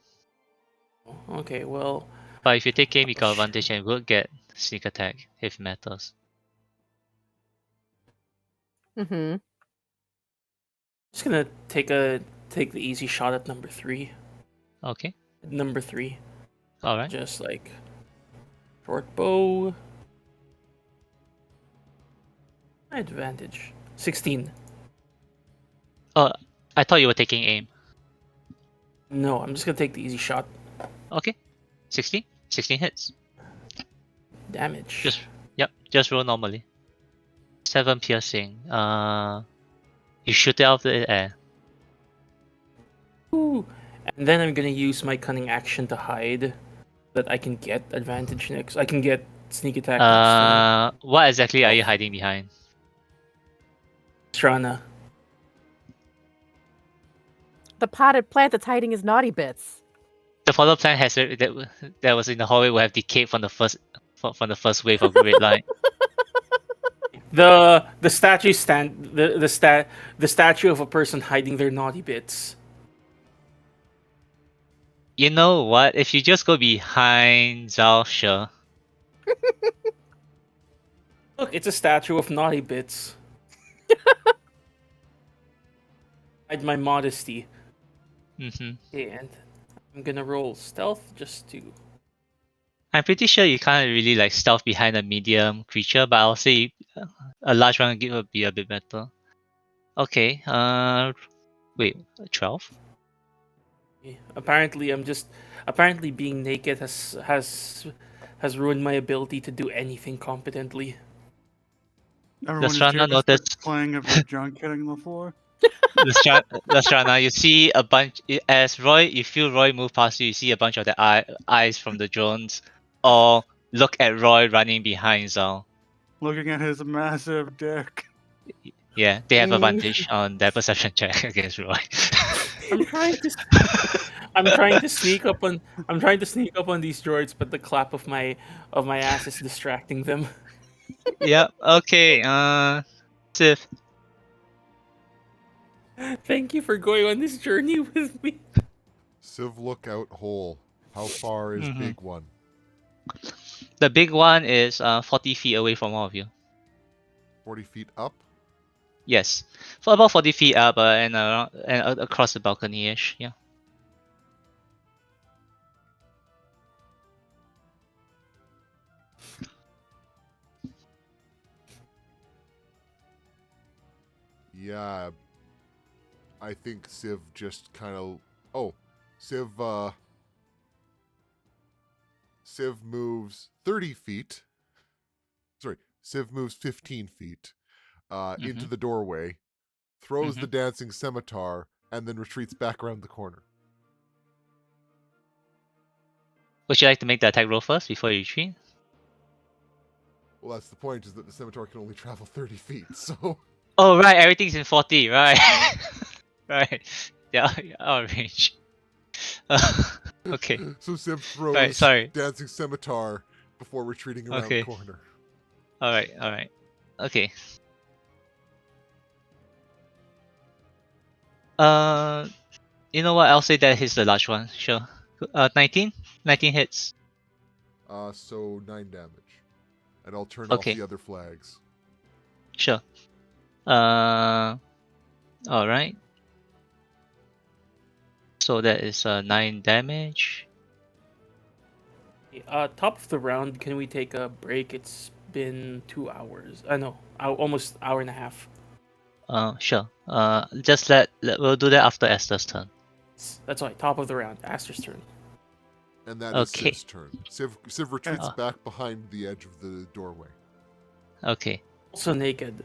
Okay, well, but if you take aim, you got sh- advantage and will get sneak attack if it matters. Mm-hmm. just gonna take the easy shot at number 3. Okay. Number 3, All right. just like short bow. Advantage 16. Oh, I thought you were taking aim. No, I'm just gonna take the easy shot. Okay. 16. 16 hits. Damage. Just roll normally. 7 piercing. You shoot it out of the air. Ooh. And then I'm gonna use my cunning action to hide, that I can get advantage next. I can get sneak attack next turn. What exactly are you hiding behind? Strana. The potted plant that's hiding his naughty bits. The follow plan has that was in the hallway will have decayed from the first wave of red light. The statue the statue of a person hiding their naughty bits. You know what? If you just go behind Zhao, sure. Look, it's a statue of naughty bits. Hide my modesty. And I'm gonna roll stealth just to. I'm pretty sure you can't really like stealth behind a medium creature, but I'll say a large one would be a bit better. Okay. Wait, 12? Apparently being naked has ruined my ability to do anything competently. Everyone just Lastrana hears the noticed. clang of your junk hitting the floor. Lastrana, you see a bunch as Roy. You feel Roy move past you. You see a bunch of the eyes from the drones, or look at Roy running behind Zhao. Looking at his massive dick. Yeah, they have advantage on their perception check against Roy. I'm trying to sneak up on these droids, but the clap of my ass is distracting them. Yep. Okay. Sif. Thank you for going on this journey with me. Civ lookout hole. How far is big one? The big one is 40 feet away from all of you. 40 feet up? Yes, for about 40 feet up and around and across the balcony-ish. Yeah. Yeah. I think Civ just kind of... Oh, Civ moves 30 feet. Sorry, Civ moves 15 feet into the doorway, throws the dancing scimitar, and then retreats back around the corner. Would you like to make the attack roll first before you retreat? Well, that's the point, is that the scimitar can only travel 30 feet, so... Oh, right, everything's in 40, right. Right. Yeah, out of range. Okay. So Civ throws Right, sorry. dancing scimitar before retreating around the corner. Alright. Okay. You know what? I'll say that hits the large one. Sure. 19? 19 hits. So 9 damage. And I'll turn off the other flags. Sure. Alright. So that is 9 damage. Top of the round, can we take a break? It's been 2 hours. No, almost hour and a half. Sure. We'll do that after Esther's turn. That's right. Top of the round, Aster's turn. And that is Okay. Civ's turn. Civ retreats back behind the edge of the doorway. Okay. Also naked.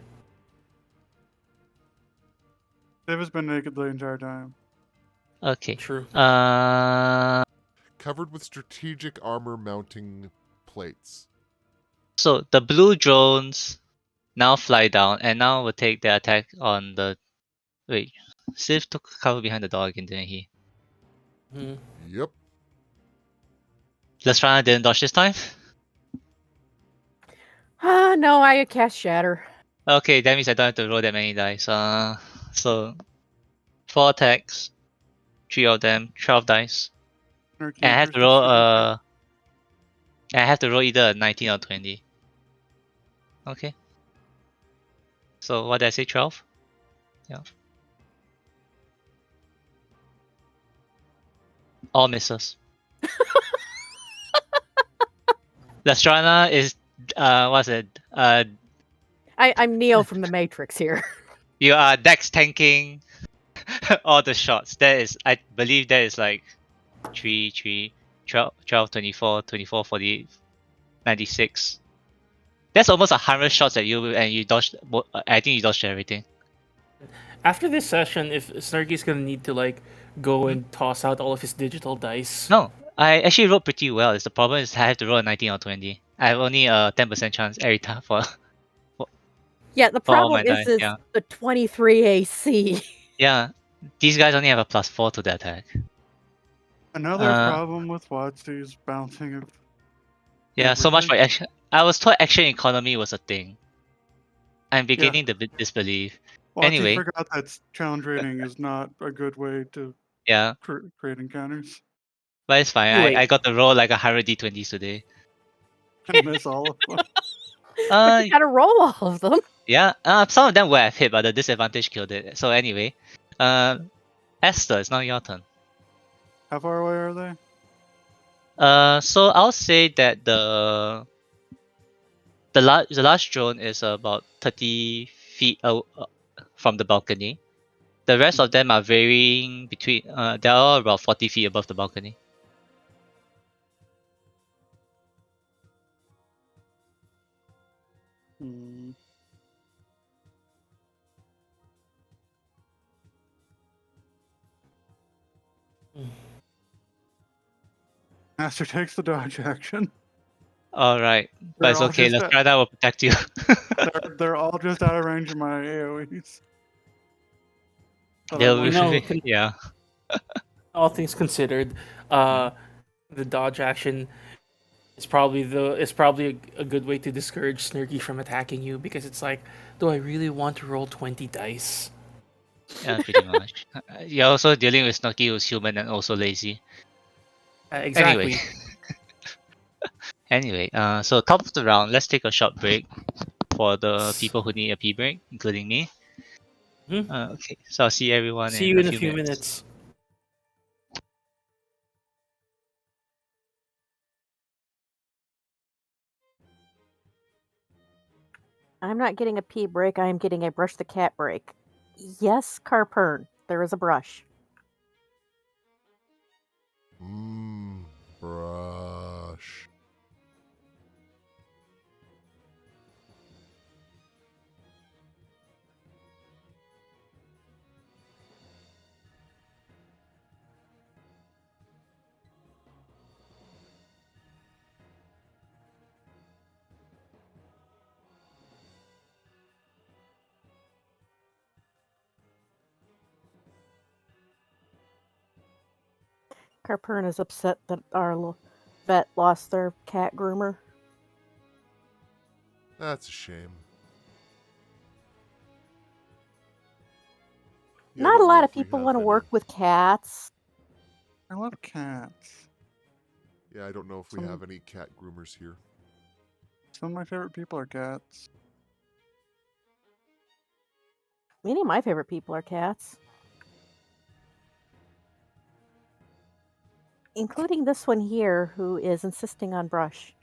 Civ has been naked the entire time. Okay. True. Covered with strategic armor mounting plates. So the blue drones now fly down, and now will take the attack on the. Wait, Civ took cover behind the door again, didn't he? Mhm. Yep. Lastrana didn't dodge this time. No, I cast Shatter. Okay, that means I don't have to roll that many dice. So 4 attacks, 3 of them, 12 dice. Snarky And enters the field. I have to roll either a 19 or 20. Okay. So what did I say? 12? Yeah. All misses. Lastrana is what's it? I'm Neo from the Matrix here. You are dex tanking all the shots. That is, I believe that is like 3, 12, 12, 24, 24, 48, 96. That's almost 100 shots at you, and you dodged. I think you dodged everything. After this session, if Snarky's gonna need to like go and toss out all of his digital dice. No, I actually rolled pretty well. It's the problem is I have to roll a 19 or 20. I have only a 10% chance every time for Yeah, the all problem my is dice. Yeah, the 23 AC. yeah. These guys only have a +4 to the attack. Another problem with WotC's bouncing of Yeah, so much for everything. action. I was told action economy was a thing. I'm Yeah, beginning to disbelieve. WotC Anyway, forgot that challenge rating is not a good way to yeah, create encounters but it's fine. Anyway. I got to roll like 100 d20s today. and miss all of them. But you gotta roll all of them. Yeah, some of them were have hit, but the disadvantage killed it. So anyway, Esther, it's now your turn. How far away are they? So I'll say that the last drone is about 30 feet from the balcony. The rest of them are varying between. They're all about 40 feet above the balcony. Hmm. Master takes the dodge action. All right, but They're it's all okay. just Lastrada will protect you. they're all just out of range of my AoEs. That I They'll want. yeah. All things considered, the dodge action is probably a good way to discourage Snarky from attacking you, because it's like, do I really want to roll 20 dice? Yeah, pretty much. You're also dealing with Snooki, who's human and also lazy. Anyway, Exactly. so top of the round, let's take a short break for the people who need a pee break, including me. Mhm. Okay, so I'll see everyone See in you a in a few few minutes. minutes. I'm not getting a pee break, I am getting a brush the cat break. Yes, Carpern, there is a brush. Brush. Carpern is upset that our vet lost their cat groomer. That's a shame. Yeah, I Not a don't know lot of if we people have want to any. work with cats. I love cats. Yeah, I don't know if we have any cat groomers here. Some of my favorite people are cats. Many of my favorite people are cats. Including this one here, who is insisting on brush.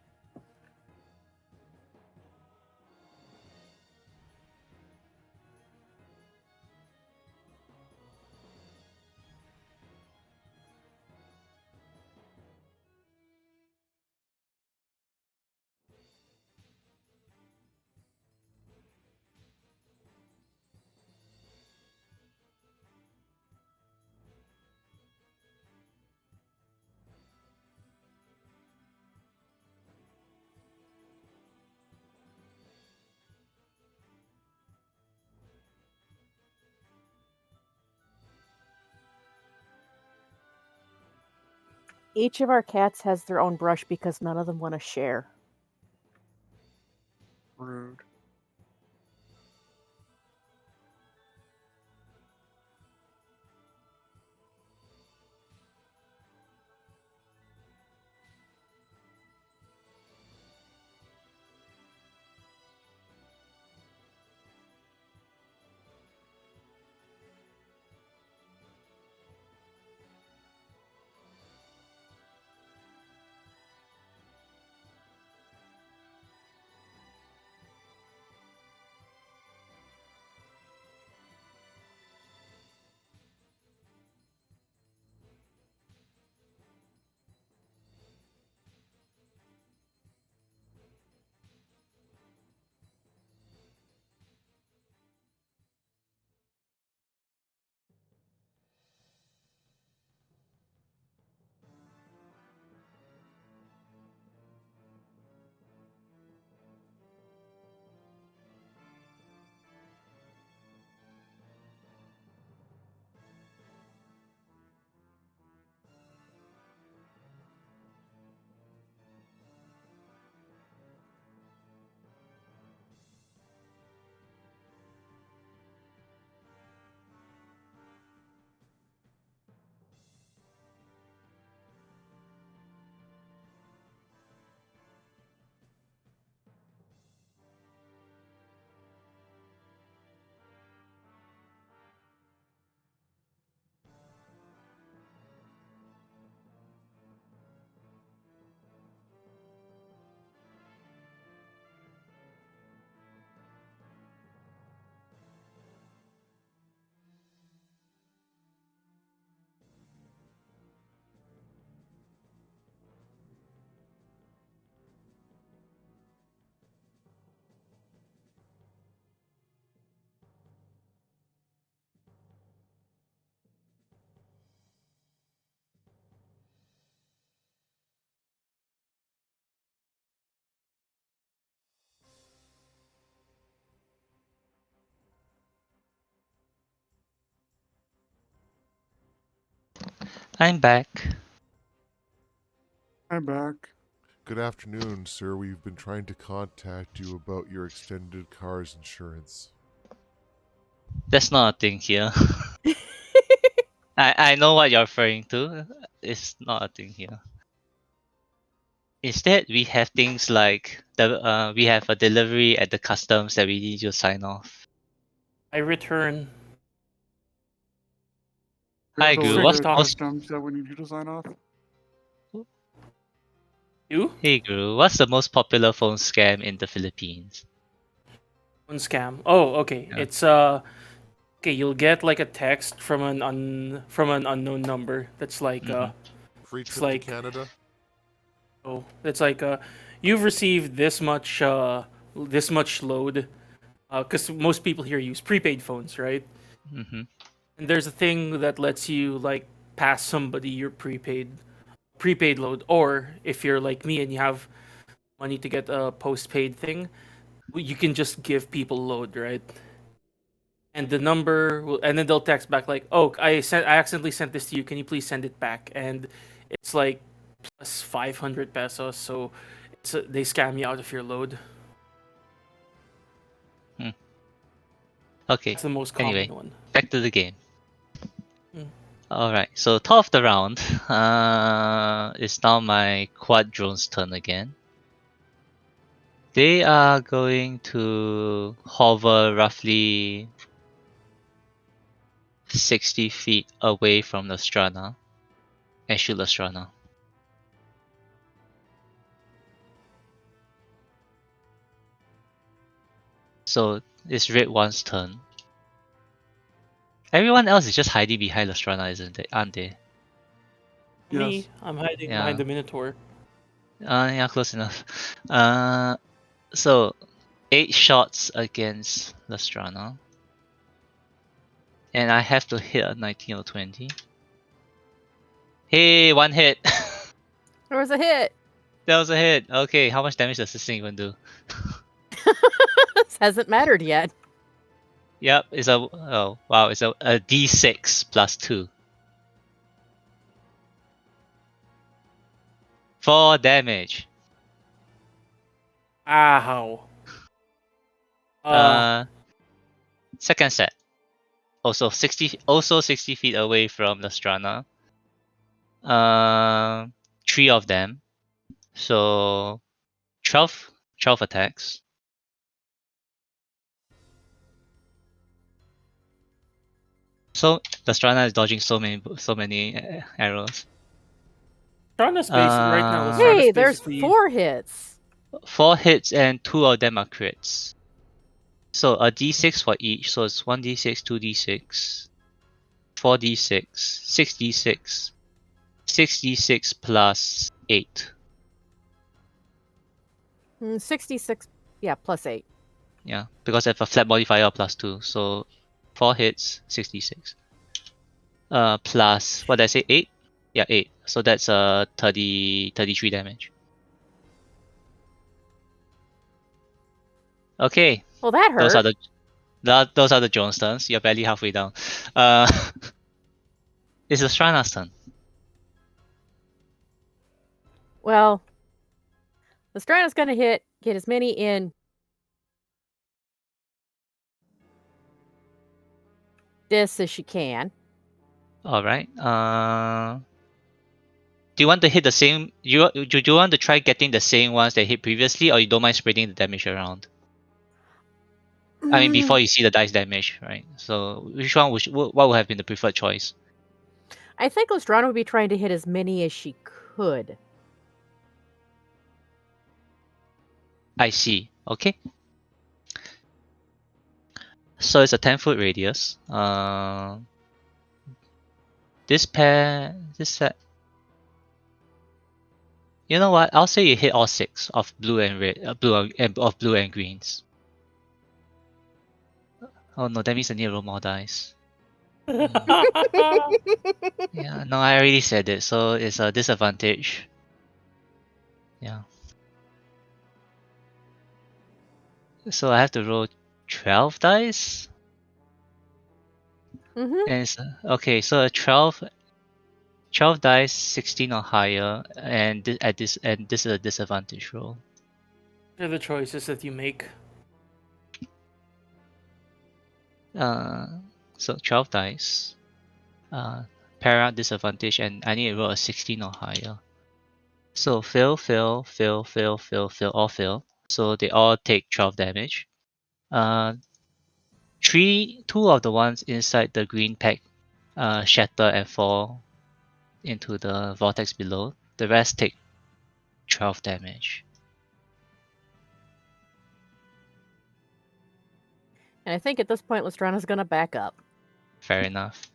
Each of our cats has their own brush because none of them want to share. Rude. I'm back. I'm back. Good afternoon, sir. We've been trying to contact you about your extended car's insurance. That's not a thing here. I know what you're referring to. It's not a thing here. Instead, we have things like we have a delivery at the customs that we need to sign off. I return. We Hi, have a Guru. list What's Straight the of talk. most customs that we need you to sign off. You? Hey Guru, what's the most popular phone scam in the Philippines? One scam. Oh, okay. Yeah. It's okay. You'll get like a text from from an unknown number. That's like Mhm. Free it's trip to like Canada? oh, it's like you've received this much load. Because most people here use prepaid phones, right? Mhm. And there's a thing that lets you like pass somebody your prepaid load, or if you're like me and you have money to get a postpaid thing, you can just give people load, right? And the number will, and then they'll text back like, "Oh, I accidentally sent this to you. Can you please send it back?" And it's like plus 500 pesos, so they scam you out of your load. Hmm. Okay. That's the most common Anyway, one. back to the game. Hmm. All right. So top of the round. It's now my quad drone's turn again. They are going to hover roughly 60 feet away from Nostrana and shoot Nostrana. So it's Red One's turn. Everyone else is just hiding behind Nostrana, isn't they? Aren't they? Me, Yes. I'm hiding behind Yeah. the Minotaur. Yeah, close enough. So 8 shots against Nostrana. And I have to hit a 19 or 20. Hey, one hit. There was a hit. That was a hit. Okay, how much damage does this thing even do? This hasn't mattered yet. Yep, it's a D6 plus 2. 4 damage. Ow. Second set. Also 60 feet away from Lastrana. 3 of them. So 12 attacks. So Lastrana is dodging so many arrows. Strana's base right now. Uh, Strana's Hey, there's basically 4 hits. 4 hits and 2 of them are crits. So a d6 for each. So it's 1d6, 2d6, 4d6, 6d6, 6d6 plus 8. 66, yeah, plus 8. Yeah, because I have a flat modifier of plus 2. So 4 hits, 66. Plus, what did I say? 8? Yeah, 8. So that's 33 damage. Okay, Well, that hurt. those are the Jonestones. You're barely halfway down. It's the Strana's turn. Well, the Strana's going to get as many in this as she can. All right. Do you want to hit the same? Do you want to try getting the same ones that hit previously, or you don't mind spreading the damage around? I mean, before you see the dice damage, right? So, which one what would have been the preferred choice? I think Lestrana would be trying to hit as many as she could. I see. Okay. So it's a 10-foot radius. This set. You know what? I'll say you hit all 6 of blue and red, blue and greens. Oh no, that means I need to roll more dice. Yeah, no, I already said it, so it's a disadvantage. Yeah. So I have to roll 12 dice. Mm-hmm. And it's, okay, so a 12 dice, 16 or higher, and this is a disadvantage roll. What are the choices that you make? So 12 dice. Para disadvantage, and I need to roll a 16 or higher. So fail, fail, fail, fail, fail, fail, all fail. So they all take 12 damage. Two of the ones inside the green pack shatter and fall into the vortex below. The rest take 12 damage. And I think at this point, Lestrana's going to back up. Fair enough.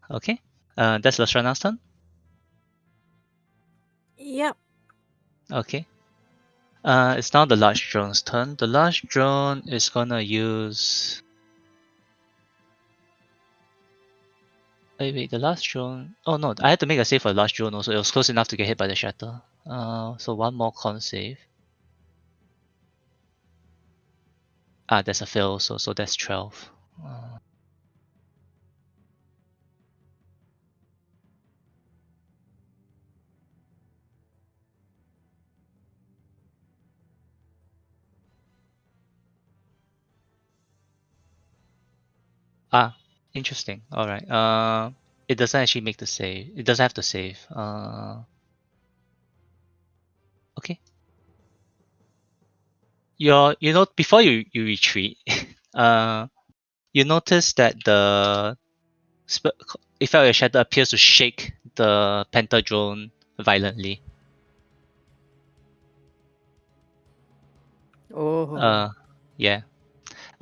Okay. That's Lastrana's turn. Yep. Okay. It's now the large drone's turn. The large drone is gonna use. Wait, the last drone. Oh no, I had to make a save for the last drone also. It was close enough to get hit by the shatter. So one more con save. There's a fail also, so that's 12. Interesting. All right. It doesn't actually make the save. It doesn't have to save. Okay. Before you retreat, you notice that the effect of your shatter appears to shake the pentadrone violently. Oh. Yeah.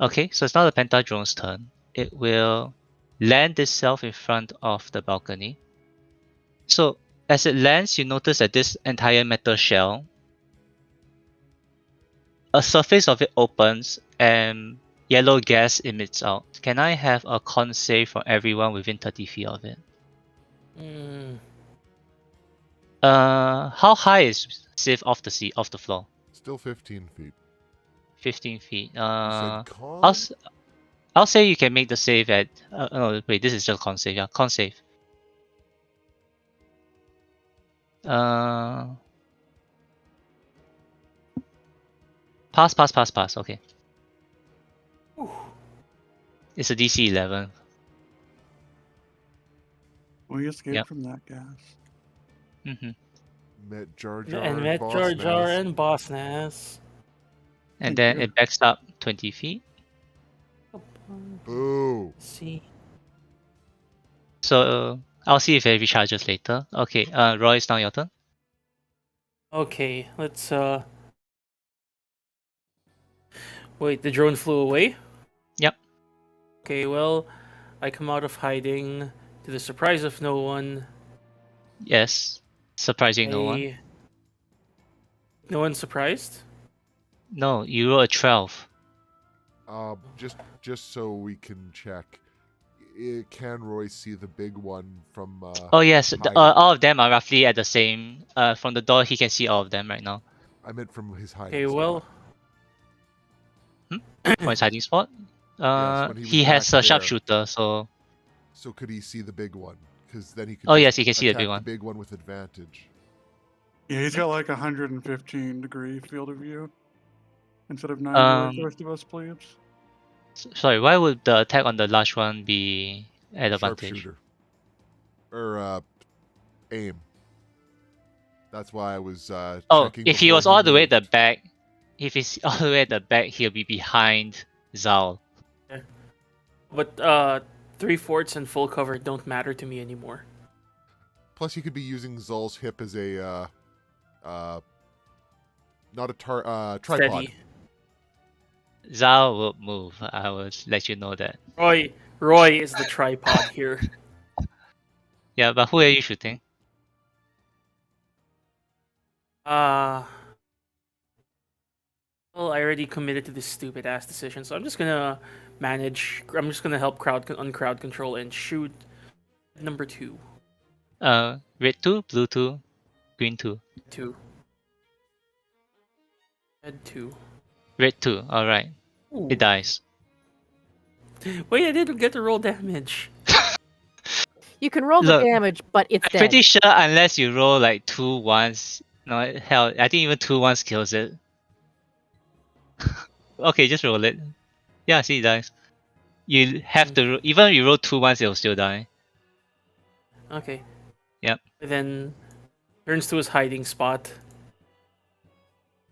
Okay, so it's now the pentadrone's turn. It will land itself in front of the balcony. So as it lands, you notice that this entire metal shell, a surface of it opens and yellow gas emits out. Can I have a con save for everyone within 30 feet of it? How high is Civ off the floor? Still 15 feet. 15 feet. You said I'll con? I'll say you can make the save at. No, wait. This is just con save. Yeah, con save. Uh, pass. Okay, it's a DC 11. We escaped Yep. from that gas. Mm-hmm. Met Jar Jar And and met Boss Jar Jar Nass. and Boss Nass. And Thank then you. it backs up 20 feet. Boo! See. So I'll see if it recharges later. Okay. Roy, it's now your turn. Okay, let's wait, the drone flew away? Yep. Okay, well, I come out of hiding to the surprise of no one. Yes. Surprising no one. No one's surprised? No, you roll a 12. Just so we can check, can Roy see the big one from? Oh yes, hiding? all of them are roughly at the same. From the door, he can see all of them right now. I meant from his hiding Okay, well, From his hiding spot. Yes, when he was He has back a there. sharpshooter, so. So could he see the big one? Because then he could. Oh just yes, he can see the attack big one. The big one with advantage. Yeah, he's got like 115-degree field of view instead of 90 like the rest of us plebes. Sorry, why would the attack on the large one be at advantage? Sharpshooter. Or aim. That's why I was Oh, checking. if he before was all the way at the moved. back, if he's all the way at the back, he'll be behind Zal. but 3/4 and full cover don't matter to me anymore. Plus, he could be using Zul's hip as a not a tripod. Steady. Zal will move. I will let you know that. Roy is the tripod here. Yeah, but who are you shooting? Well, I already committed to this stupid ass decision, so I'm just gonna manage. I'm just gonna help on crowd control and shoot number 2. Red 2, blue 2, green 2. 2. Red 2. Red 2, alright. Ooh. It dies. Wait, I didn't get to roll damage. You can roll Look, the damage, but it's I'm dead. pretty sure unless you roll like 2 ones. No, hell, I think even 2 ones kills it. Okay, just roll it. Yeah, see, it dies. You have to, even if you roll 2 ones, it'll still die. Okay. Yep. And then turns to his hiding spot.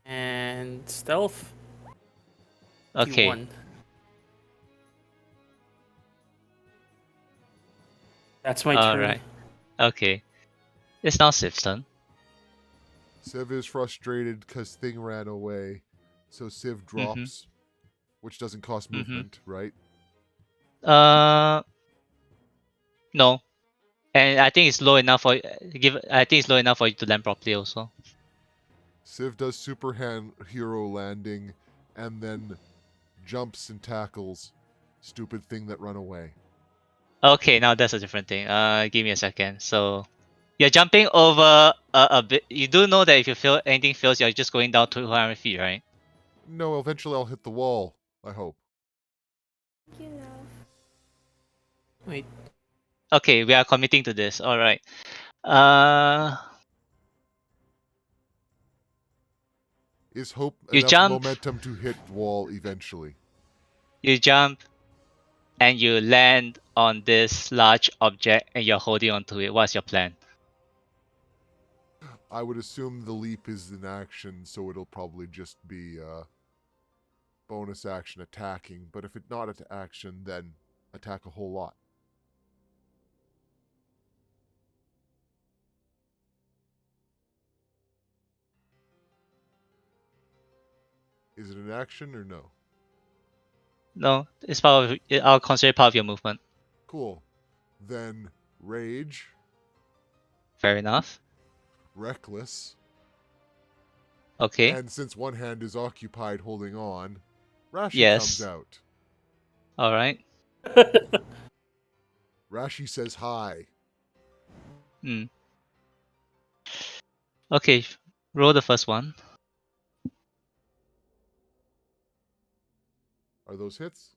And stealth. Okay. T1. That's my turn. Alright. Okay. It's now Siv's turn. Civ is frustrated because Thing ran away, so Civ drops, which doesn't cost movement, right? No. And I think it's low enough for I think it's low enough for you to land properly also. Civ does hero landing, and then jumps and tackles stupid thing that run away. Okay, now that's a different thing. Give me a second. So, you're jumping over a bit. You do know that if you feel anything fails, you're just going down 200 feet, right? No, eventually I'll hit the wall. I hope. Wait. Okay, we are committing to this. All right. Is hope You enough jump. momentum to hit wall eventually? You jump, and you land on this large object, and you're holding onto it. What's your plan? I would assume the leap is an action, so it'll probably just be bonus action attacking. But if it's not an action, then attack a whole lot. Is it an action or no? No, it's part of. I'll consider it part of your movement. Cool. Then rage, Fair enough. reckless, Okay. and since one hand is occupied holding on, Rashi Yes. comes out. All right. Rashi says hi. Hmm. Okay. Roll the first one. Are those hits?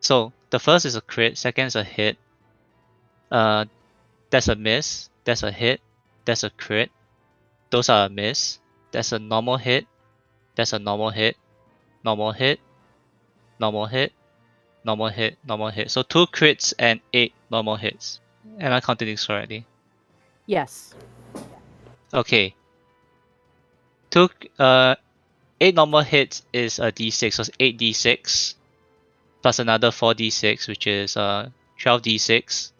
So the first is a crit, second is a hit. That's a miss, that's a hit, that's a crit. Those are a miss. That's a normal hit, that's a normal hit, normal hit, normal hit, normal hit, normal hit. So 2 crits and 8 normal hits. Am I counting this correctly? Yes. Okay. 8 normal hits is a d6, so it's 8d6 plus another 4d6, which is 12d6.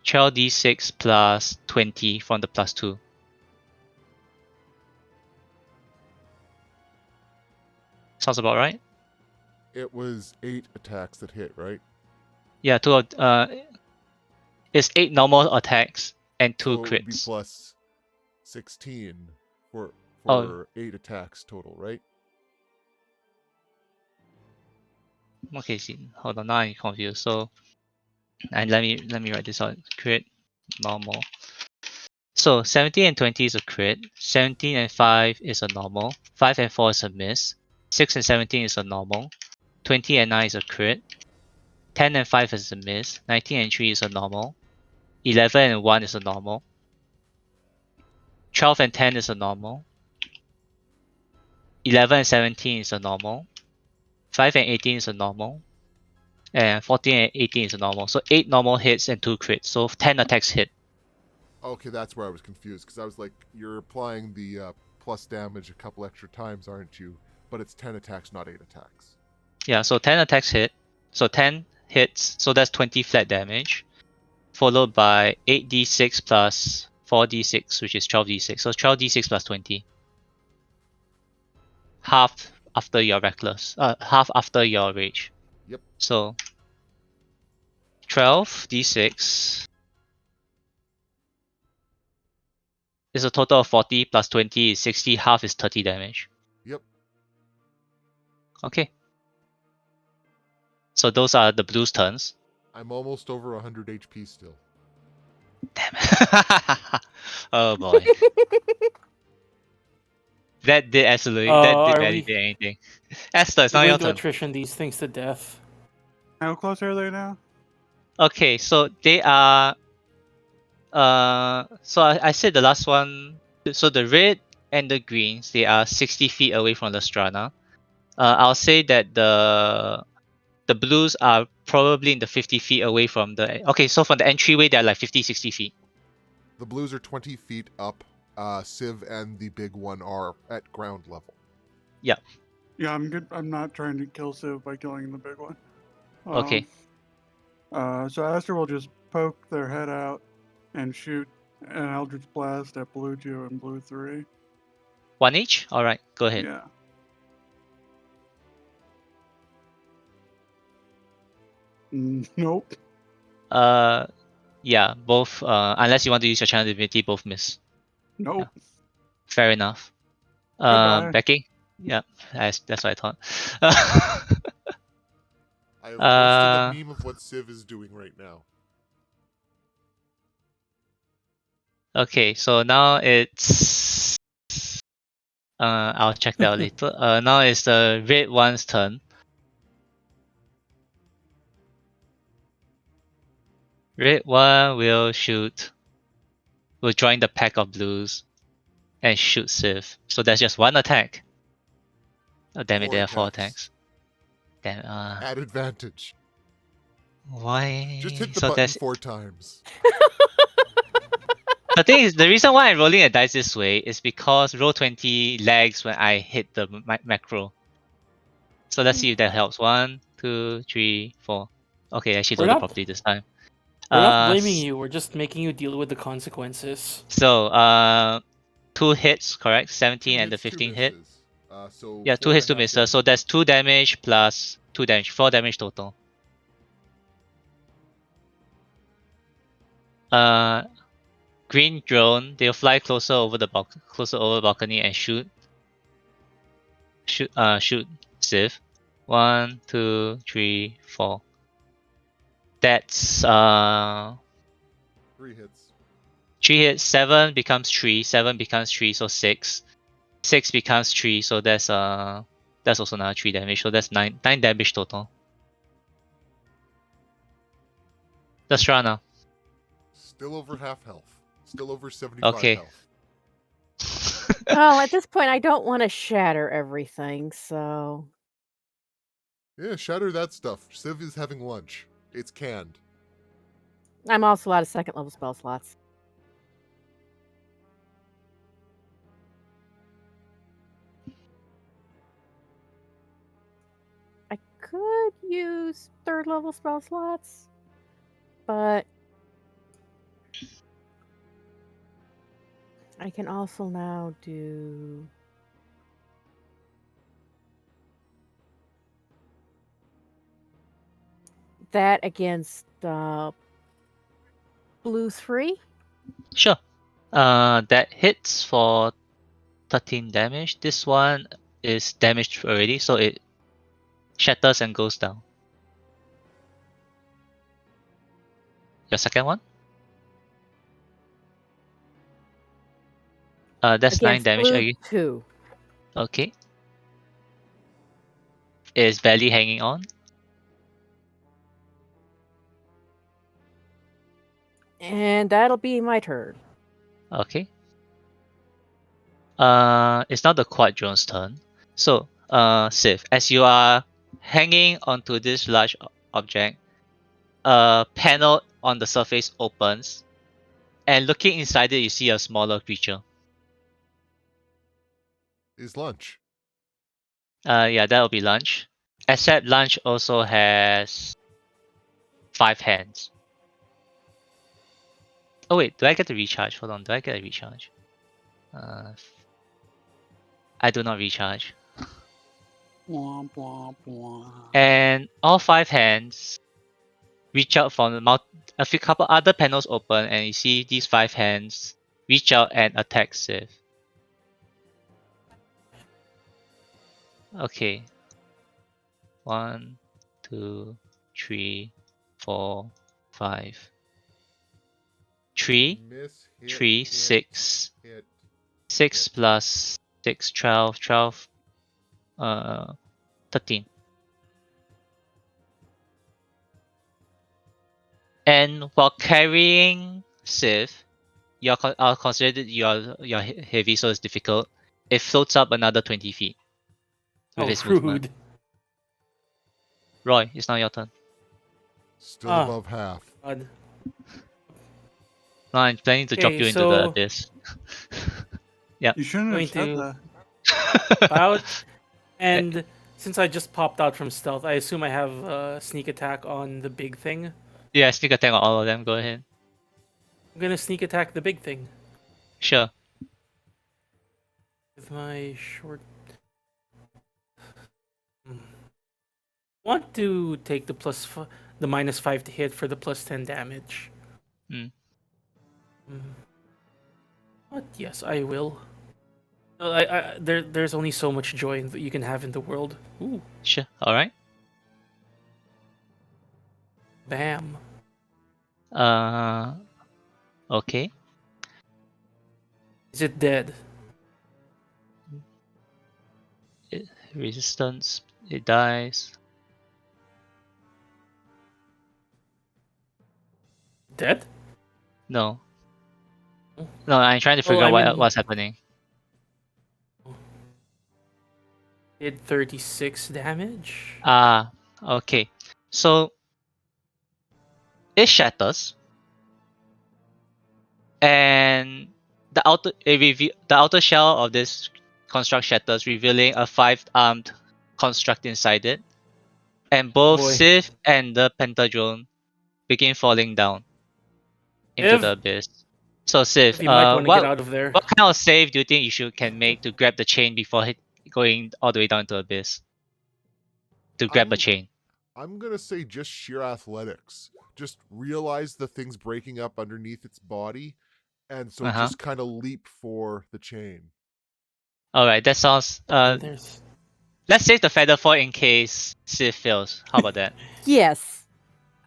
12d6 plus 20 from the plus 2. Sounds about right? It was 8 attacks that hit, right? Yeah, it's 8 normal attacks and 2 So it would be crits. plus 16 for Oh. 8 attacks total, right? Okay, see, hold on, now I'm confused. So, and let me write this out. Crit, normal. So 17 and 20 is a crit. 17 and 5 is a normal. 5 and 4 is a miss. 6 and 17 is a normal. 20 and 9 is a crit. 10 and 5 is a miss. 19 and 3 is a normal. 11 and 1 is a normal. 12 and 10 is a normal. 11 and 17 is a normal. 5 and 18 is a normal. And 14 and 18 is a normal. So 8 normal hits and 2 crits. So 10 attacks hit. Okay, that's where I was confused because I was like, you're applying the plus damage a couple extra times, aren't you? But it's 10 attacks, not 8 attacks. Yeah, so 10 attacks hit. So 10 hits. So that's 20 flat damage. Followed by 8d6 plus 4d6, which is 12d6. So 12d6 plus 20. Half after your reckless. Half after your rage. Yep. So 12d6 is a total of 40 plus 20 is 60. Half is 30 damage. Yep. Okay. So those are the blue's turns. I'm almost over 100 HP still. Damn it. Oh boy. That did absolutely. That did Are barely we do anything. Esther, it's we're not your going to turn. attrition these things to death? How close are they now? Okay, so they are. So I said the last one. So the red and the greens, they are 60 feet away from the Strana. I'll say that the blues are probably in the 50 feet away from the. Okay, so from the entryway, they're like 50, 60 feet. The blues are 20 feet up. Civ and the big one are at ground level. Yeah, I'm good. I'm not trying to kill Civ by killing the big one. Okay. So Aster will just poke their head out and shoot an Eldritch Blast at Blue 2 and Blue 3. One each? Alright, go ahead. Yeah. Nope. Yeah, both. Unless you want to use your channel divinity, both miss. Nope. Fair enough. Goodbye. Becky? Yeah, that's what I thought. I have posted a meme of what Civ is doing right now. Okay, so now it's. I'll check that out later. Now it's the red one's turn. Red one will shoot. Will join the pack of blues and shoot Civ. So that's just one attack. Oh damn it, 4 there are 4 attacks. attacks. Damn it, At advantage. why? Just hit the So button that's 4 times. the thing is, the reason why I'm rolling a dice this way is because roll 20 lags when I hit the macro. So let's see if that helps. 1, 2, 3, 4. Okay, I actually We're loaded not properly this time. we're not blaming you. We're just making you deal with the consequences. So 2 hits, correct? 2 17 and the hits, 2 15 hit. misses. So Yeah, 2 4 and hits, a 2 half misses. damage. So that's 2 damage plus 2 damage, 4 damage total. Green drone, they'll fly closer over the balcony and shoot Civ. 1, 2, 3, 4. That's 3 hits. 3 hits, 7 becomes 3, 7 becomes 3, so 6. 6 becomes 3, so that's also another 3 damage, so that's 9 damage total. Just run now. Still over half health. Still over 75 Okay. health. Well, at this point, I don't want to shatter everything, so Yeah, shatter that stuff. Civ is having lunch. It's canned. I'm also out of second level spell slots. I could use third level spell slots, but I can also now do that against blue 3. Sure. That hits for 13 damage. This one is damaged already, so it shatters and goes down. Your second one? That's 9 Against damage blue again. 2. Okay. Is barely hanging on. And that'll be my turn. Okay. It's now the Quadrone's turn. So, Sif, as you are hanging onto this large object, a panel on the surface opens, and looking inside it, you see a smaller creature. Is lunch. Yeah, that'll be Lunch. Except Lunch also has 5 hands. Oh wait, do I get to recharge? Hold on, do I get a recharge? I do not recharge. Blah, blah, blah. And all 5 hands reach out from a few couple other panels open, and you see these 5 hands reach out and attack Sif. Okay. 1, 2, 3, 4, 5. 3, Miss, hit, 3, hit, 6. hit. 6 plus 6, 12, 12, 13. And while carrying Sif, I'll consider that you're heavy, so it's difficult. It floats up another 20 feet with Oh, its movement. rude. Roy, it's now your turn. Still Ah. above half. God. No, I'm planning to drop Okay, you into the so abyss. You shouldn't Going have said to- that. about and since I just popped out from stealth, I assume I have sneak attack on the big thing. Yeah, sneak attack on all of them. Go ahead. I'm gonna sneak attack the big thing Sure. with my short. Want to take the the -5 to hit for the +10 damage. Mm. But yes, I will. There's only so much joy that you can have in the world. Ooh, Sure. All right. bam. Okay. Is it dead? Resistance. It dies. Dead? No. Oh. No, I'm trying to figure Well, out I mean- what's happening. Did 36 damage? Ah. Okay. So it shatters, and the outer shell of this construct shatters, revealing a 5-armed construct inside it, and both Boy. Sif and the Pentadrone begin falling down into the abyss. So Sif, If you might want to get out of there. what kind of save do you think can make to grab the chain before going all the way down to the abyss? To grab a chain. I'm gonna say just sheer athletics. Just realize the thing's breaking up underneath its body, and so Uh-huh. just kind of leap for the chain. All right, that sounds. And there's Let's save the feather fall in case Sif fails. How about that? Yes.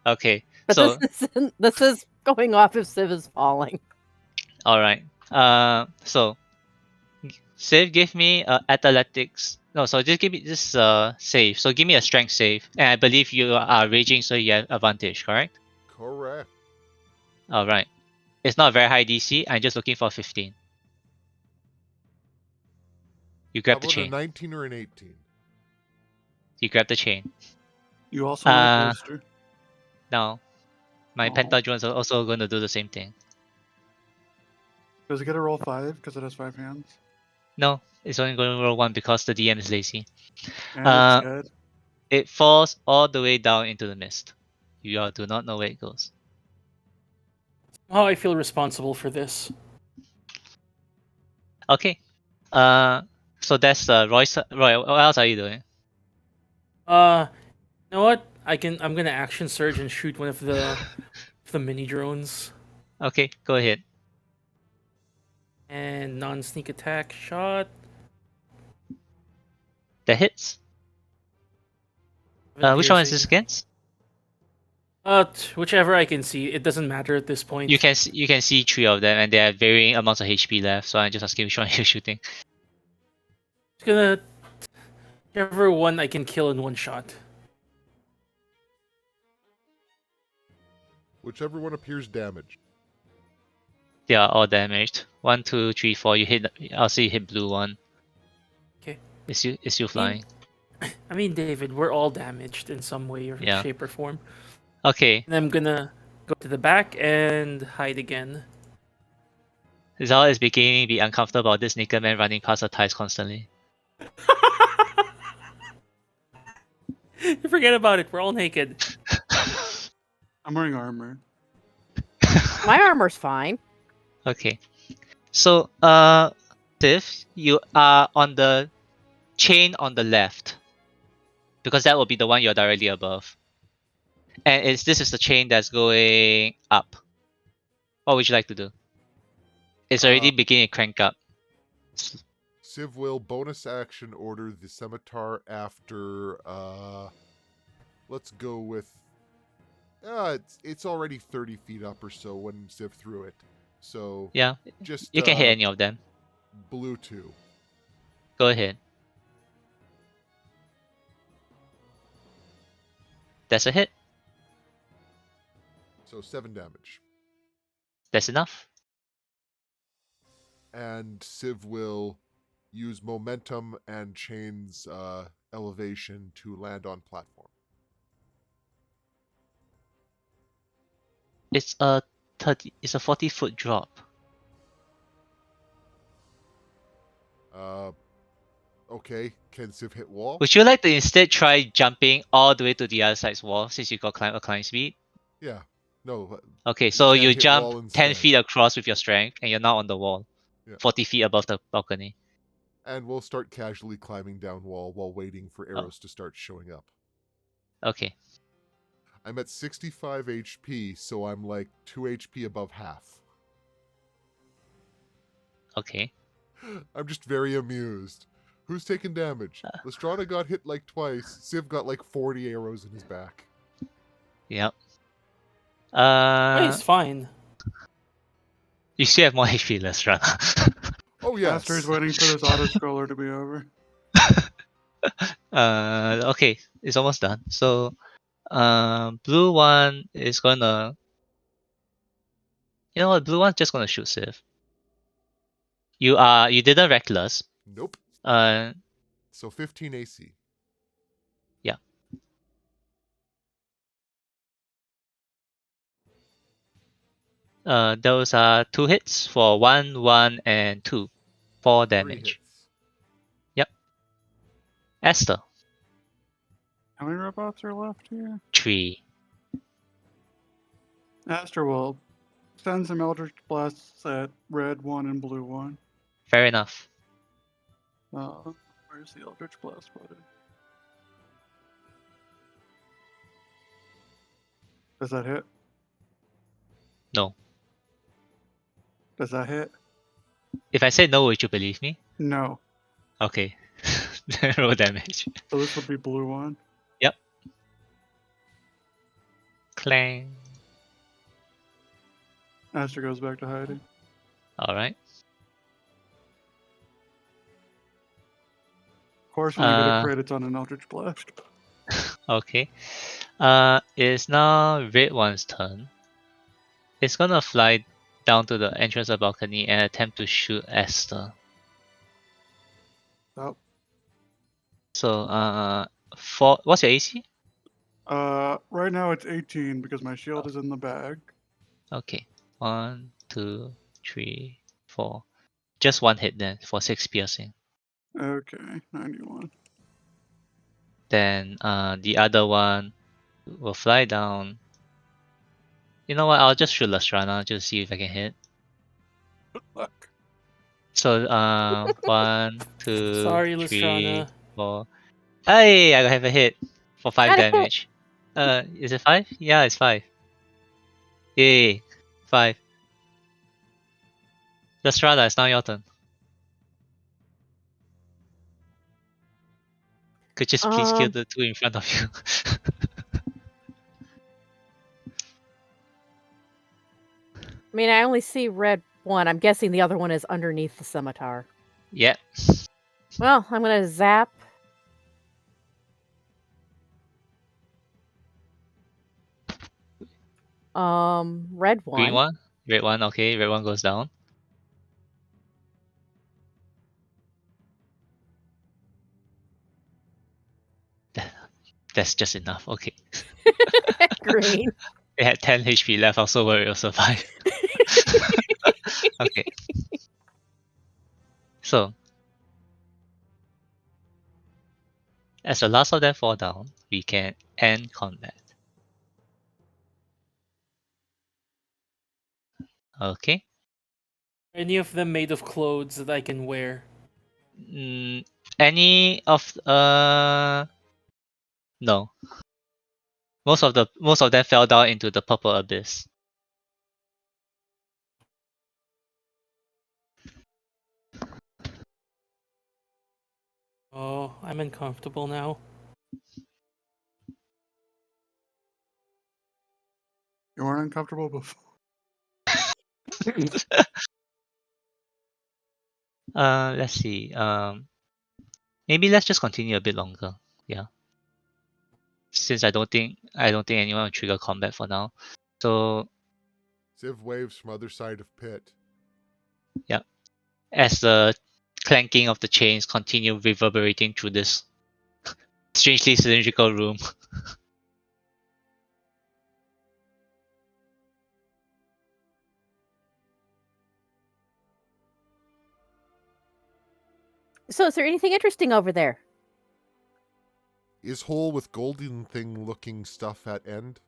Okay. But So this is going off if Civ is falling. all right. So Sif, give me athletics. No, so just give me this save. So give me a strength save, and I believe you are raging, so you have advantage. Correct? Correct. Alright. It's not very high DC. I'm just looking for 15. You How grab the about a chain. 19 or an 18? You grab the chain. You also know Uh, Blister. Now, my Oh. Pentadrones are also going to do the same thing. Does it get a roll 5 because it has 5 hands? No, it's only going to roll 1 because the DM is lazy. And Uh, it's dead. It falls all the way down into the mist. You all do not know where it goes. How I feel responsible for this. Okay. So that's Royce. Roy, what else are you doing? You know what? I'm gonna action surge and shoot one of the mini drones Okay, go ahead. and non-sneak attack shot. That hits. Seven Which one is this piercing. against? Whichever I can see. It doesn't matter at this point. You can see 3 of them, and they have varying amounts of HP left. So I'm just asking which one you're shooting. It's gonna whichever one I can kill in one shot. Whichever one appears damaged. They are all damaged. 1, 2, 3, 4. You hit. I'll see you hit blue one. Okay. It's you flying. I mean, David, we're all damaged in some way or Yeah. shape or form. Okay. And I'm gonna go to the back and hide again. Zal is beginning to be uncomfortable about this naked man running past her thighs constantly. Forget about it. We're all naked. I'm wearing armor. My armor's fine. Okay. So, Tiff, you are on the chain on the left. Because that will be the one you're directly above. And this is the chain that's going up. What would you like to do? It's already beginning to crank up. Civ will bonus action order the scimitar after let's go with it's already 30 feet up or so when Civ threw it. So Yeah, just you can hit any of them. blue 2. Go ahead. That's a hit. So 7 damage. That's enough. And Civ will use momentum and chains elevation to land on platform. It's a 40-foot drop. Okay, can Civ hit wall? Would you like to instead try jumping all the way to the other side's wall since you got climb speed? Yeah. No. Okay, so can you hit jump wall 10 instead. feet across with your strength and you're now on the wall. Yeah. 40 feet above the balcony. And we'll start casually climbing down wall while waiting for arrows to start showing up. Okay. I'm at 65 HP, so I'm like 2 HP above half. Okay. I'm just very amused. Who's taking damage? Lestrada got hit like twice. Civ got like 40 arrows in his back. Yep. It's fine. You still have more HP, less run. Oh yes. Aster's waiting for this auto scroller to be over. Okay, it's almost done. So, blue one is gonna. You know what? Blue one's just gonna shoot Civ. You didn't reckless. Nope. Uh, So 15 AC. yeah. Those are 2 hits for 1, 1, and 2. 4 3 damage. hits. Esther, How many robots are left here? 3. Aster will send some Eldritch Blasts at red 1 and blue 1. Fair enough. Where's the Eldritch Blast button? Does that hit? No. Does that hit? If I say no, would you believe me? No. Okay. Roll damage. So this would be blue 1. Clang. Aster goes back to hiding. Alright. Of course, when I get a Uh, crit, it's on an Eldritch Blast. Okay. It's now red one's turn. It's gonna fly down to the entrance of the balcony and attempt to shoot Esther. Oh. So, what's your AC? Right now it's 18 because my shield is in the bag. Okay. 1, 2, 3, 4. Just one hit then for 6 piercing. Okay, 91. Then the other one will fly down. You know what? I'll just shoot Lastrana just to see if I can hit. Good luck. So 1, 2, Sorry, 3, Listrana. 4. Hey, I have a hit for 5 Got a hit. damage. Is it 5? Yeah, it's 5. Yay, 5. Lastrana, it's now your turn. Could just please kill the two in front of you. I mean, I only see red one. I'm guessing the other one is underneath the scimitar. Yep. Well, I'm gonna zap. Red one. Green one, red one. Okay, red one goes down. That's just enough. Okay. Green. It had 10 HP left. I also worried it'll survive. Okay. So, as the last of them fall down, we can end combat. Okay. Any of them made of clothes that I can wear? Any of no. Most of them fell down into the purple abyss. Oh, I'm uncomfortable now. You weren't uncomfortable before. Let's see. Maybe let's just continue a bit longer. Yeah. Since I don't think anyone will trigger combat for now. So Civ waves from other side of pit. yeah. As the clanking of the chains continue reverberating through this strangely cylindrical room. So, is there anything interesting over there? Is hole with golden thing looking stuff at end?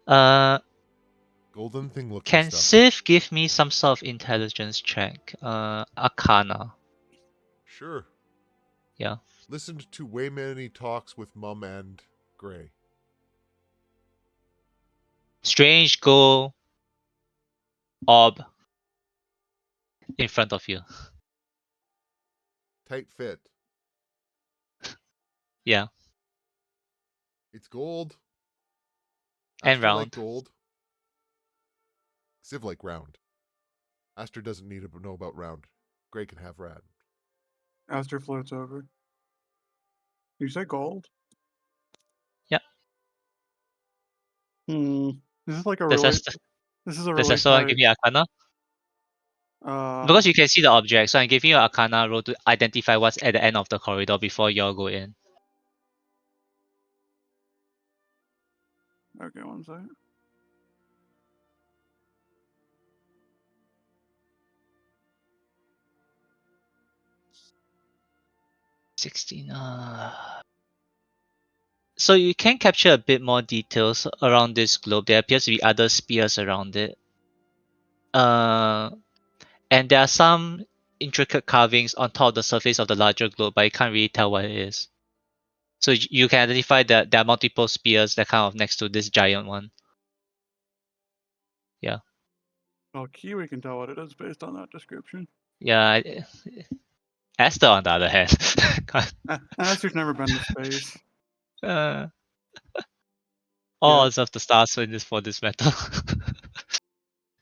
Golden thing looking Can stuff. Civ give me some sort of intelligence check? Arcana. Sure. Yeah. Listened to way many talks with Mum and Gray. Strange goal orb in front of you. Tight fit. Yeah. It's gold. And Aster like round. gold. Civ like round. Aster doesn't need to know about round. Gray can have rad. Aster floats over. You say gold? Yeah. This is like a Does really. that This is a does really that someone tight. give me Arcana? Because you can see the object, so I'm giving you an Arcana roll to identify what's at the end of the corridor before y'all go in. Okay, one second. So you can capture a bit more details around this globe. There appears to be other spears around it. And there are some intricate carvings on top of the surface of the larger globe, but you can't really tell what it is. So you can identify that there are multiple spears that kind of next to this giant one. Yeah. Well, Kiwi can tell what it is based on that description. Yeah. Esther, on the other hand. Aster's never been to space. All Yeah. of the stars for this metal.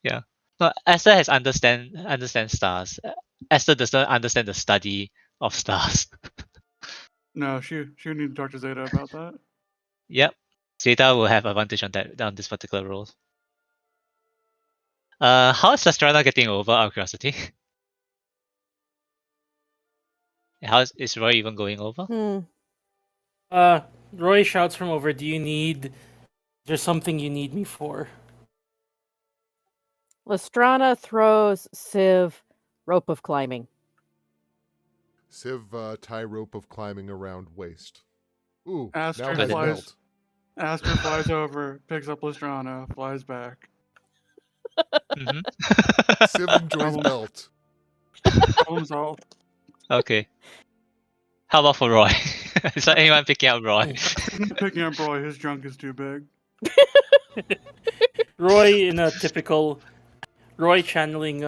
Yeah. No, Esther has understand stars. Esther does not understand the study of stars. No, she would need to talk to Zeta about that. Yep. Zeta will have advantage on this particular roll. How is Lestrana getting over, out of curiosity? How is Roy even going over? Roy shouts from over, "Do you need? There's something you need me for?" Lestrana throws Civ rope of climbing. Civ tie rope of climbing around waist. Ooh, Aster now has flies- belt. Aster flies over, picks up Lestrana, flies back. Mhm. Civ enjoys Problem- belt. Problem solved. Okay. How about for Roy? Is there anyone picking up Roy? Aster's not picking up Roy, his junk is too big. Roy, in a typical Roy channeling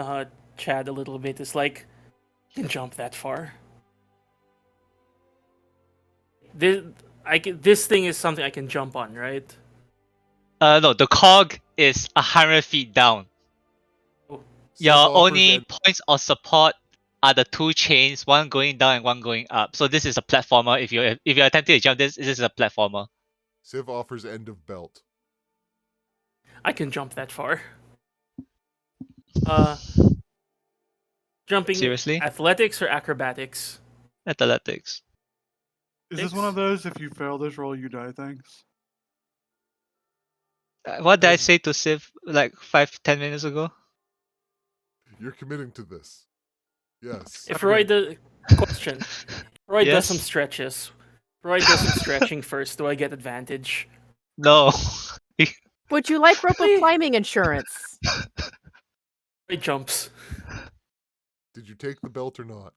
Chad a little bit, is like, "I can jump that far. This thing is something I can jump on, right?" No, the cog is 100 feet down. Civ Your offers only en- points of support are the two chains, one going down and one going up. So this is a platformer. If you're attempting to jump this is a platformer. Civ offers end of belt. I can jump that far. Uh, Jumping Seriously? athletics or acrobatics? Athletics. Is this one of those if you fail this roll, you die things? What did I say to Civ like 5-10 minutes ago? You're committing to this. Yes. If Roy does question, Roy does some Yes? stretches. Roy does some stretching first. Do I get advantage? No. Would you like rope of Really? climbing insurance? Roy jumps. Did you take the belt or not?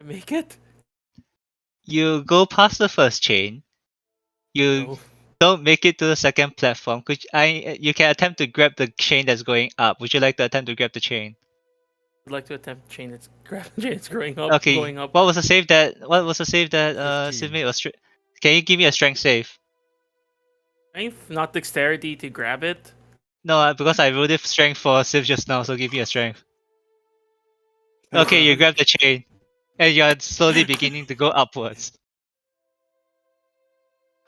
I make it. You go past the first chain. You No. don't make it to the second platform. You can attempt to grab the chain that's going up. Would you like to attempt to grab the chain? I'd like to attempt chain that's growing up, Okay. going up. What was the save that Civ 15. made? Can you give me a strength save? Strength, not dexterity to grab it. No, because I rolled it strength for Civ just now, so give me a strength. Okay, you grab the chain. And you're slowly beginning to go upwards.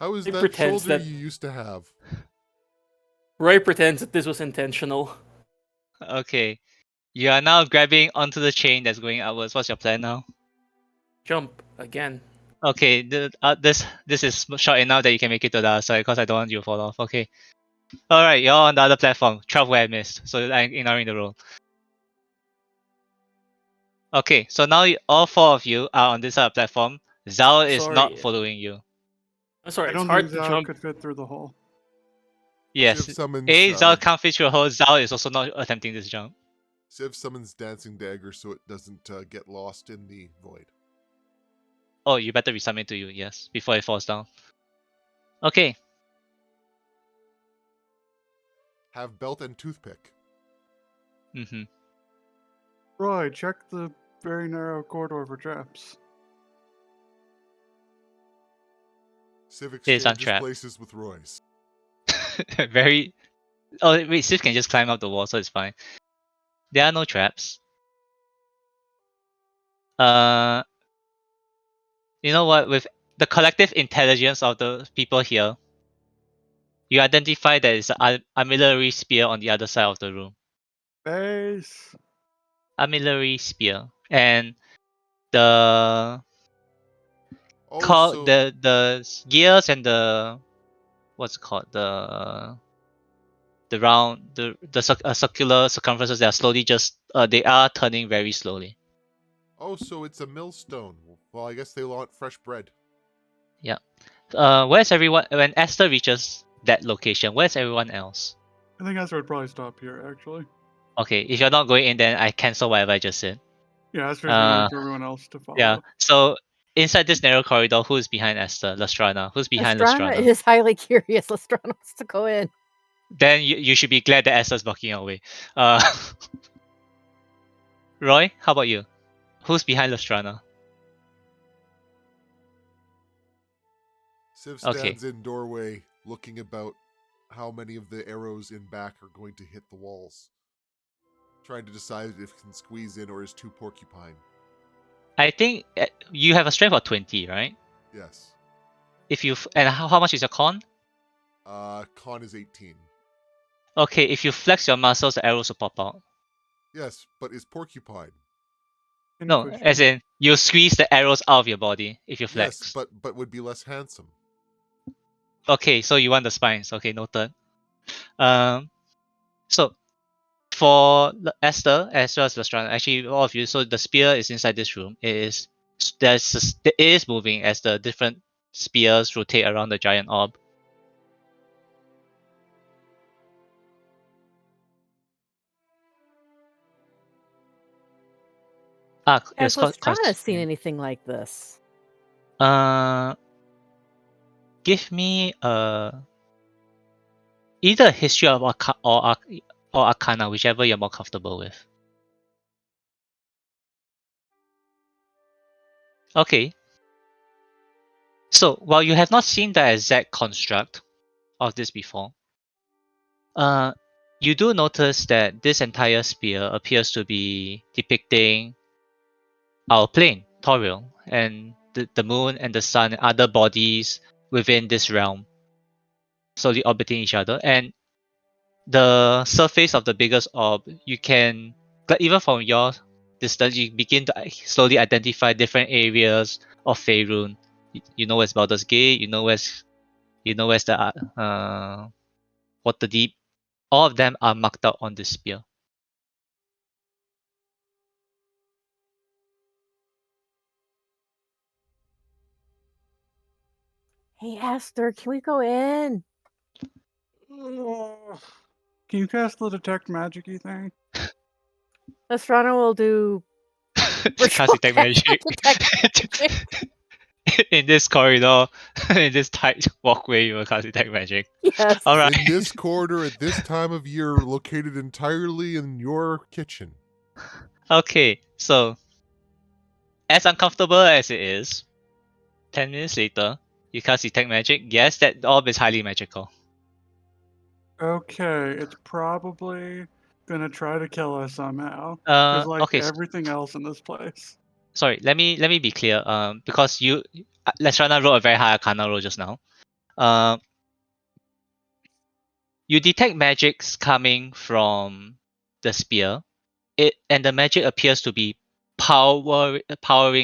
How is It that pretends shoulder that- you used to have? Roy pretends that this was intentional. Okay. You are now grabbing onto the chain that's going upwards. What's your plan now? Jump again. Okay, this is short enough that you can make it to the other side because I don't want you to fall off. Okay. Alright, you're on the other platform. 12 where I missed, so I'm ignoring the roll. Okay, so now all four of you are on this other platform. Zhao is not Sorry. following you. I'm sorry. I It's don't hard think to Zao jump. could fit through the hole. Yes. Civ summons, Zhao can't fit through a hole. Zhao is also not attempting this jump. Civ summons Dancing Dagger so it doesn't get lost in the void. Oh, you better resummon to you, yes, before it falls down. Okay. Have belt and toothpick. Mm-hmm. Roy, check the very narrow corridor for traps. Civ is exchanges untrapped. places with Roy's. Very. Oh wait, Civ can just climb up the wall, so it's fine. There are no traps. You know what? With the collective intelligence of the people here, you identify that it's an artillery spear on the other side of the room. Base. Artillery spear, and the Also, the gears and the what's it called the round circular circumferences that are slowly just they are turning very slowly. so it's a millstone. Well, I guess they want fresh bread. Yeah. Where's everyone when Esther reaches that location? Where's everyone else? I think Aster would probably stop here, actually. Okay, if you're not going in, then I cancel whatever I just said. Yeah, Aster's gonna Uh, wait for everyone else to follow. yeah. So inside this narrow corridor, who's behind Esther? Lestrana. Who's behind Lestrana Lestrana? is highly curious. Lestrana wants to go in. Then you should be glad that Esther's blocking your way. Uh, Roy, how about you? Who's behind Lestrana? Civ Okay. stands in doorway, looking about how many of the arrows in back are going to hit the walls. Trying to decide if it can squeeze in or is too porcupine. I think you have a strength of 20, right? Yes. And how much is your con? Con is 18. Okay, if you flex your muscles, the arrows will pop out. Yes, but is porcupine. No, as in you squeeze the arrows out of your body if you flex. Yes, but would be less handsome. Okay, so you want the spines. Okay, noted. So for Esther as well as Lestrana, actually all of you. So the spear is inside this room. It is moving as the different spears rotate around the giant orb. Has it's called Lestrana seen anything like this? Give me either a history of or Arcana, whichever you're more comfortable with. Okay. So while you have not seen the exact construct of this before, you do notice that this entire spear appears to be depicting our plane, Toriel, and the moon and the sun and other bodies within this realm slowly orbiting each other. And the surface of the biggest orb, you can, like, even from your distance, you begin to slowly identify different areas of Faerun. You know where's Baldur's Gate, you know where's the Waterdeep. All of them are marked out on this spear. Hey, Esther, can we go in? Can you cast the detect magic-y thing? Lestrana will do Can't detect magic. In this corridor, in this tight walkway, you will cast detect magic. Yes. All right. In this corridor at this time of year, located entirely in your kitchen. Okay, so as uncomfortable as it is, 10 minutes later, you cast detect magic. Yes, that orb is highly magical. Okay, it's probably gonna try to kill us somehow. Just like Okay. everything else in this place. Sorry. Let me be clear. Because Lestrana rolled a very high Arcana roll just now. You detect magics coming from the spear. And the magic appears to be powering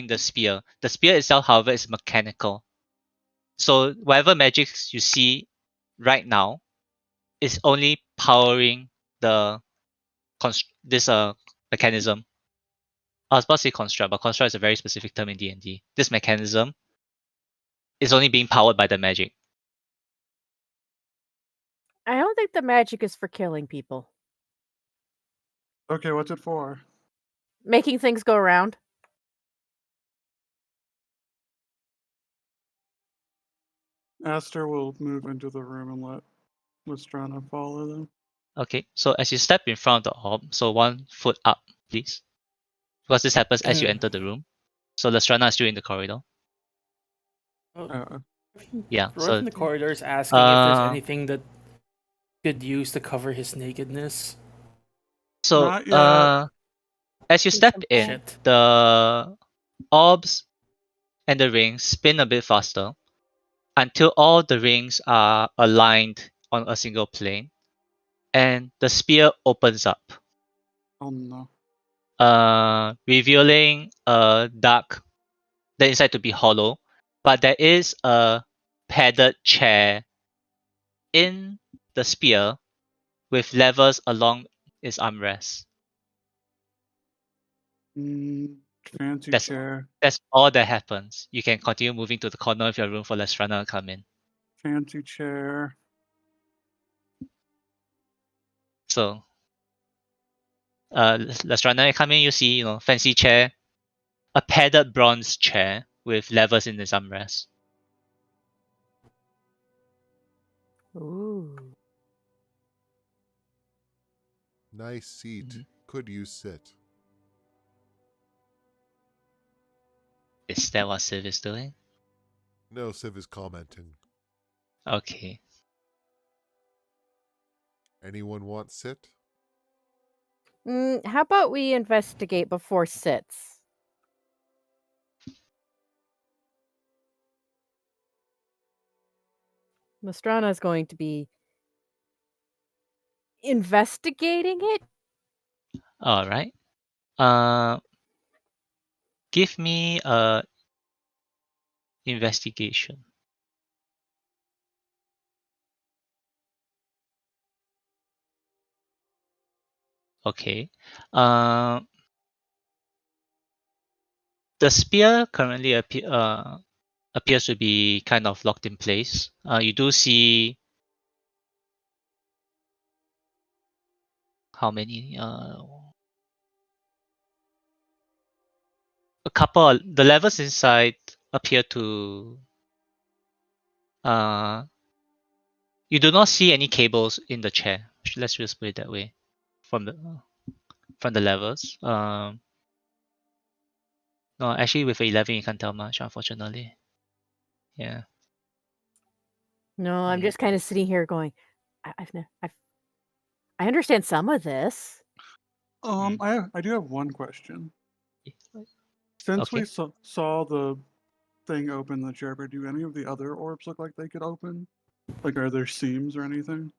the spear. The spear itself, however, is mechanical. So whatever magics you see right now is only powering the this mechanism. I was about to say construct, but construct is a very specific term in D&D. This mechanism is only being powered by the magic. I don't think the magic is for killing people. Okay, what's it for? Making things go around. Aster will move into the room and let Lestrana follow them. Okay, so as you step in front of the orb, so 1 foot up, please. Because this happens as you enter the room. So Lestrana is still in the corridor. Yeah, Roy so from the corridor is asking if there's anything that could use to cover his nakedness. So Not yet. as you step in, Shit. the orbs and the rings spin a bit faster until all the rings are aligned on a single plane, and the spear opens up, Oh no. revealing the inside to be hollow, but there is a padded chair in the spear with levers along its armrest. Fancy That's chair. that's all that happens. You can continue moving to the corner of your room for Lestrana to come in. Fancy chair. So, Lestrana, come in. You see, fancy chair, a padded bronze chair with levers in its armrest. Ooh. Nice seat. Mhm. Could you sit? Is that what Civ is doing? No, Civ is commenting. Okay. Anyone want sit? How about we investigate before sits? Mastrana is going to be investigating it. All right. Give me a investigation. Okay. The spear currently appears to be kind of locked in place. You do see how many? A couple. The levels inside appear to. You do not see any cables in the chair. Let's just put it that way. From the levels. No, actually with 11 you can't tell much, unfortunately. Yeah. No, I'm Mm. just kind of sitting here going, I understand some of this. I do have one question. Since we Okay. saw the thing open the chair, but do any of the other orbs look like they could open? Like, are there seams or anything?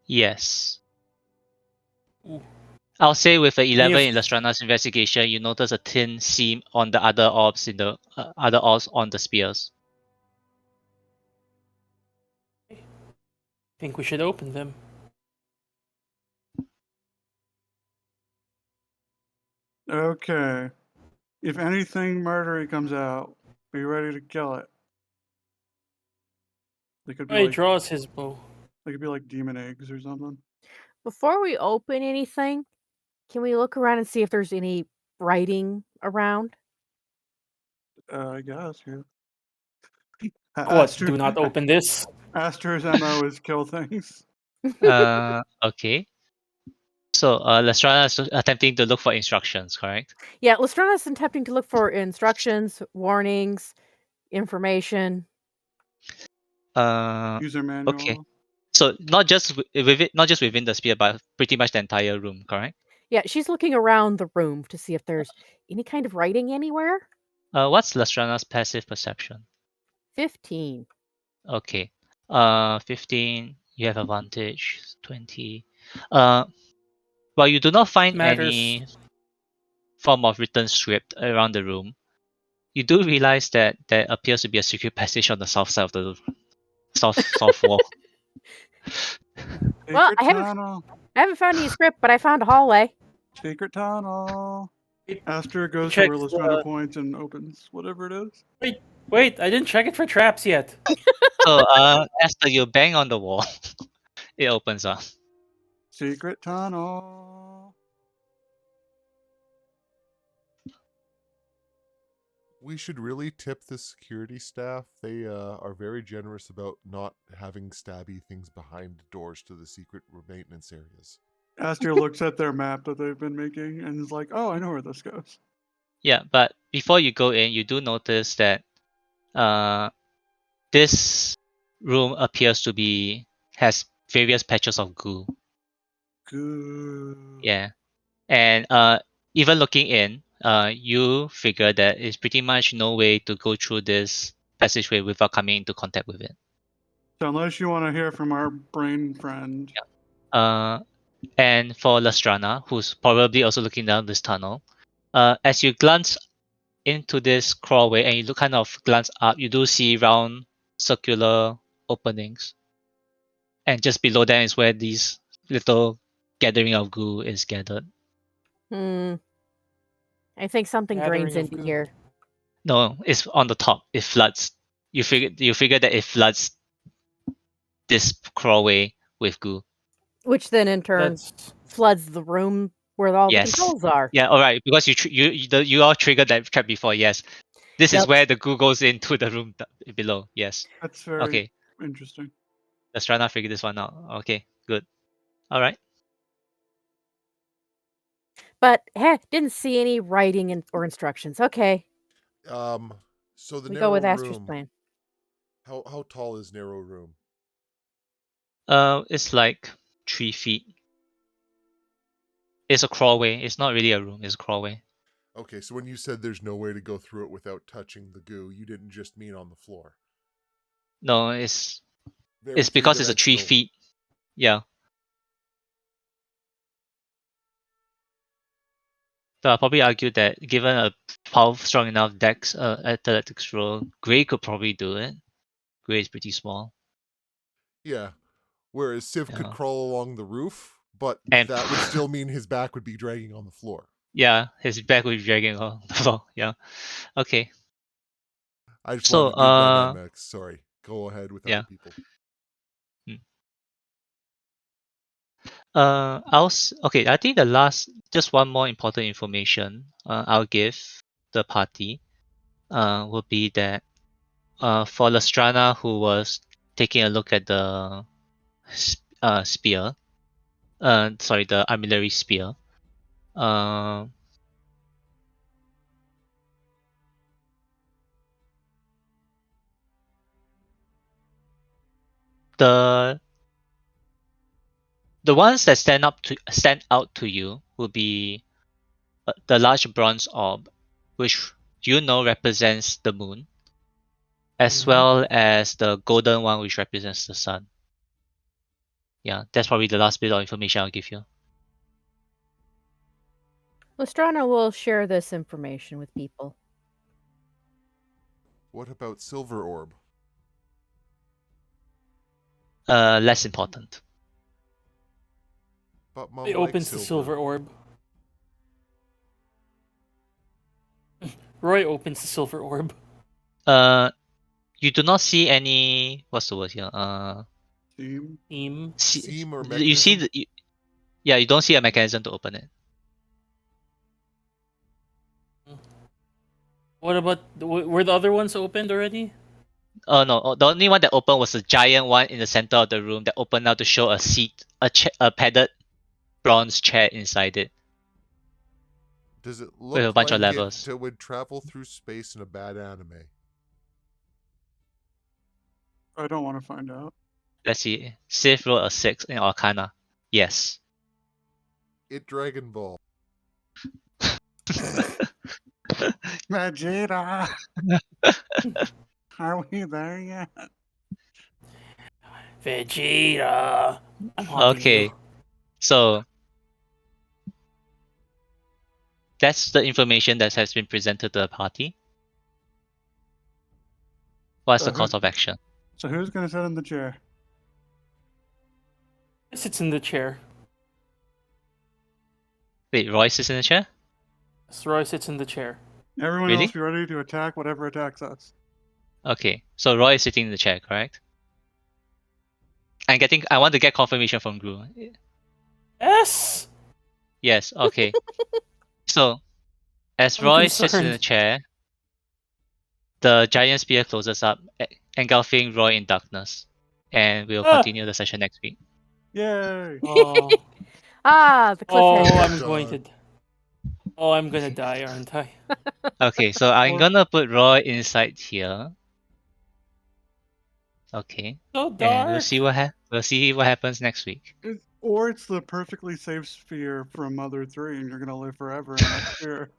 Yes. Ooh. I'll say with the 11 If in Lastrana's investigation, you notice a thin seam on the other orbs in the other orbs on the spears. think we should open them. Okay. If anything murdery comes out, be ready to kill it. They could be He like draws his bow. they could be like demon eggs or something. Before we open anything, can we look around and see if there's any writing around? I guess, yeah. What? Do not open this. Aster's MO is kill things. Okay. So Lastrana is attempting to look for instructions, correct? Yeah, Lestrana's attempting to look for instructions, warnings, information. User Okay. manual. So not just not just within the spear, but pretty much the entire room, correct? Yeah, she's looking around the room to see if there's any kind of writing anywhere. What's Lastrana's passive perception? 15. Okay. 15. You have advantage. 20. Well, you do not find Matters. any form of written script around the room. You do realize that there appears to be a secret passage on the south side of the south wall. Well, Secret tunnel. I haven't found any script, but I found a hallway. Secret tunnel. Wait, Aster goes to check where Lastrana points and opens whatever it is. wait, I didn't check it for traps yet. So, after you bang on the wall, it opens up. Secret tunnel. We should really tip the security staff. They are very generous about not having stabby things behind doors to the secret maintenance areas. Aster looks at their map that they've been making and is like, "Oh, I know where this goes." Yeah, but before you go in, you do notice that this room appears to be has various patches of goo. Good. Yeah, and even looking in, you figure that it's pretty much no way to go through this passageway without coming into contact with it. So unless you want to hear from our brain friend, And for Lastrana, who's probably also looking down this tunnel, as you glance into this crawlway and you look kind of glance up, you do see round circular openings. And just below them is where these little gathering of goo is gathered. I think something Gathering drains of into goo. here. No, it's on the top. It floods. You figure that it floods this crawlway with goo. Which then in turn That's floods the room where all the Yes. controls are. Yeah. All right. Because you all triggered that trap before. Yes. This is Yep. where the goo goes into the room below. Yes. that's very Okay. interesting. Let's try to figure this one out. Okay. Good. All right. But didn't see any writing or instructions. Okay, So the we go narrow with Aster's room. plan. How tall is narrow room? It's like 3 feet. It's a crawlway. It's not really a room. It's a crawlway. Okay, so when you said there's no way to go through it without touching the goo, you didn't just mean on the floor. No, it's Very because it's a 3 three-dimensional. feet. Yeah. So I'll probably argue that given a powerful, strong enough dex athletics roll, Gray could probably do it. Gray is pretty small. Yeah. Whereas Civ could Yeah. crawl along the roof, but And that would still mean his back would be dragging on the floor. yeah, his back would be dragging on the floor. Yeah. Okay. I just So wanted to give dynamics. Sorry. Go ahead with yeah. other people. Okay. I think the last, just one more important information. I'll give the party. Will be that. For Lestrana, who was taking a look at the spear. Sorry, the armillary spear. Uh, the ones that stand out to you will be the large bronze orb, which you know represents the moon, as Mhm. well as the golden one, which represents the sun. Yeah, that's probably the last bit of information I'll give you. Lestrana will share this information with people. What about Silver Orb? Less important. But Mom It likes opens the silver. silver orb. Roy opens the silver orb. You do not see any. What's the word here? Team. Team. Seam or You see mechanism? yeah, you don't see a mechanism to open it. What about were the other ones opened already? Oh no, the only one that opened was a giant one in the center of the room that opened out to show a seat, a padded bronze chair inside it Does it with a look bunch of like levels. it would travel through space in a bad anime? I don't want to find out. Let's see. Sith rolled a 6 in Arcana. Yes. It Dragon Ball. Vegeta! Are we there yet? Vegeta. I'm haunting Okay. you. So that's the information that has been presented to the party. What's So the course of action? So who's gonna sit in the chair? It sits in the chair. Wait, Royce is in the chair? So Roy sits in the chair. Everyone Really? else be ready to attack whatever attacks us. Okay. So Roy is sitting in the chair, correct? I want to get confirmation from Gru. Yes. Yes, okay. So as I'm Roy sits in the concerned. chair, the giant spear closes up, engulfing Roy in darkness. And we'll Ah. continue the session next week. Yay! Oh. The cliffhanger. Oh, I'm Dun. going to. Oh, I'm gonna die, aren't I? Okay, so I'm Or- gonna put Roy inside here. Okay. So And dark. we'll see what happens next week. Or it's the perfectly safe sphere from Mother 3 and you're gonna live forever in that sphere.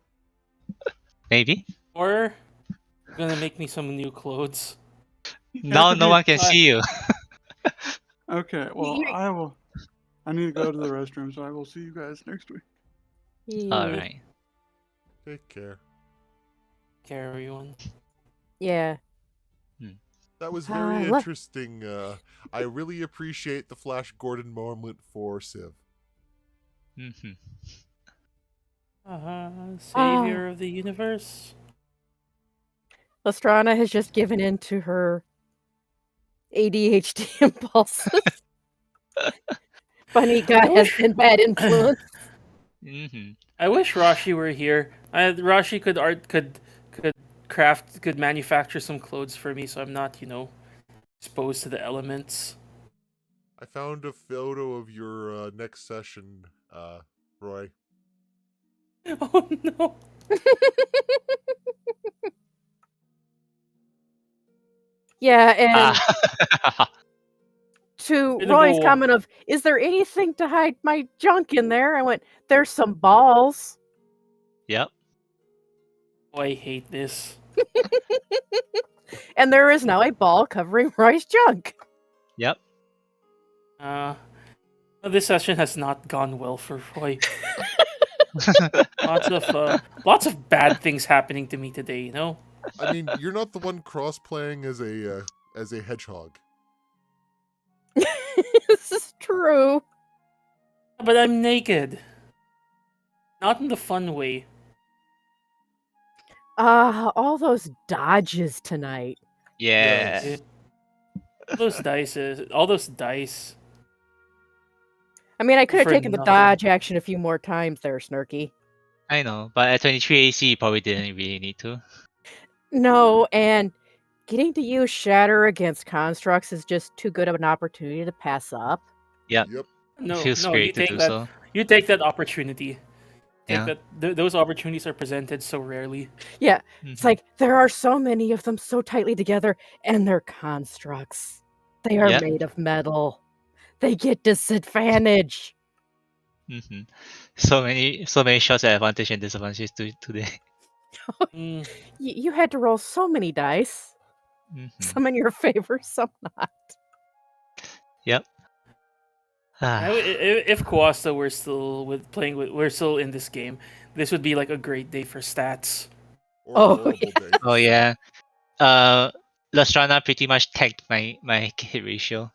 Maybe. Or you're gonna make me some new clothes. Now no one can I- see you. Okay, well I need to go to the restroom, so I will see you guys next week. Alright. Take care. Carry one. Yeah. That was very look. interesting. I really appreciate the Flash Gordon moment for Civ. Mm-hmm. Savior of the universe. Lestrana has just given in to her ADHD impulses. Funny guy has been bad influence. Mm-hmm. I wish Rashi were here. Rashi could manufacture some clothes for me, so I'm not, exposed to the elements. I found a photo of your next session, Roy. Oh no! Yeah, and Ah. to Gonna Roy's go- comment of, "Is there anything to hide my junk in there?" I went, "There's some balls." Yep. Oh, I hate this. And there is now a ball covering Roy's junk. Yep. This session has not gone well for Roy. Lots of bad things happening to me today. You know. I mean, you're not the one cross-playing as a hedgehog. This is true. But I'm naked. Not in the fun way. All those dodges tonight. Yeah. Yes. All those dice. I mean, I could have For taken the nothing. dodge action a few more times there, Snarky. I know, but at 23 AC, you probably didn't really need to. No, and getting to use Shatter against constructs is just too good of an opportunity to pass up. Yep. Yep. No, Feels no, great you to take do that. so. You take that opportunity. Yeah. Those opportunities are presented so rarely. Yeah, it's Mhm. like there are so many of them so tightly together, and they're constructs. They are Yep. made of metal. They get disadvantage. Mhm. So many shots at advantage and disadvantages today. Mm, You had to roll so many dice. Mhm. Some in your favor, some not. Yep. if Coasta were still we're still in this game, this would be like a great day for stats. Or Oh, a horrible day. Oh yeah. Lastrana pretty much tanked my hit ratio.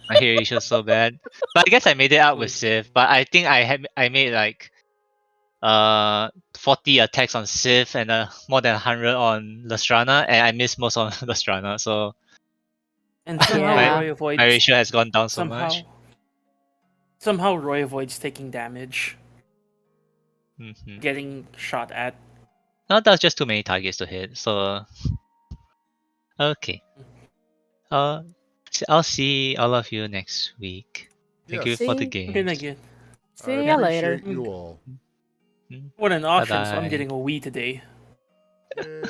My hit ratio is so bad. But I guess I made it out with Wait. Sith. But I think I made like 40 attacks on Sith and more than 100 on Lastrana, and I missed most on Lastrana. So And somehow Yeah. Roy my avoids ratio has gone down so somehow much. somehow Roy avoids taking damage, Mm-hmm. getting shot at. No, that's just too many targets to hit. So okay. I'll see all of you next week. Thank you Yes. for the See? Okay, games. again. I See ya later. appreciate you all. Mm, What an auction! So I'm Bye-bye. getting a Wii today. Yay.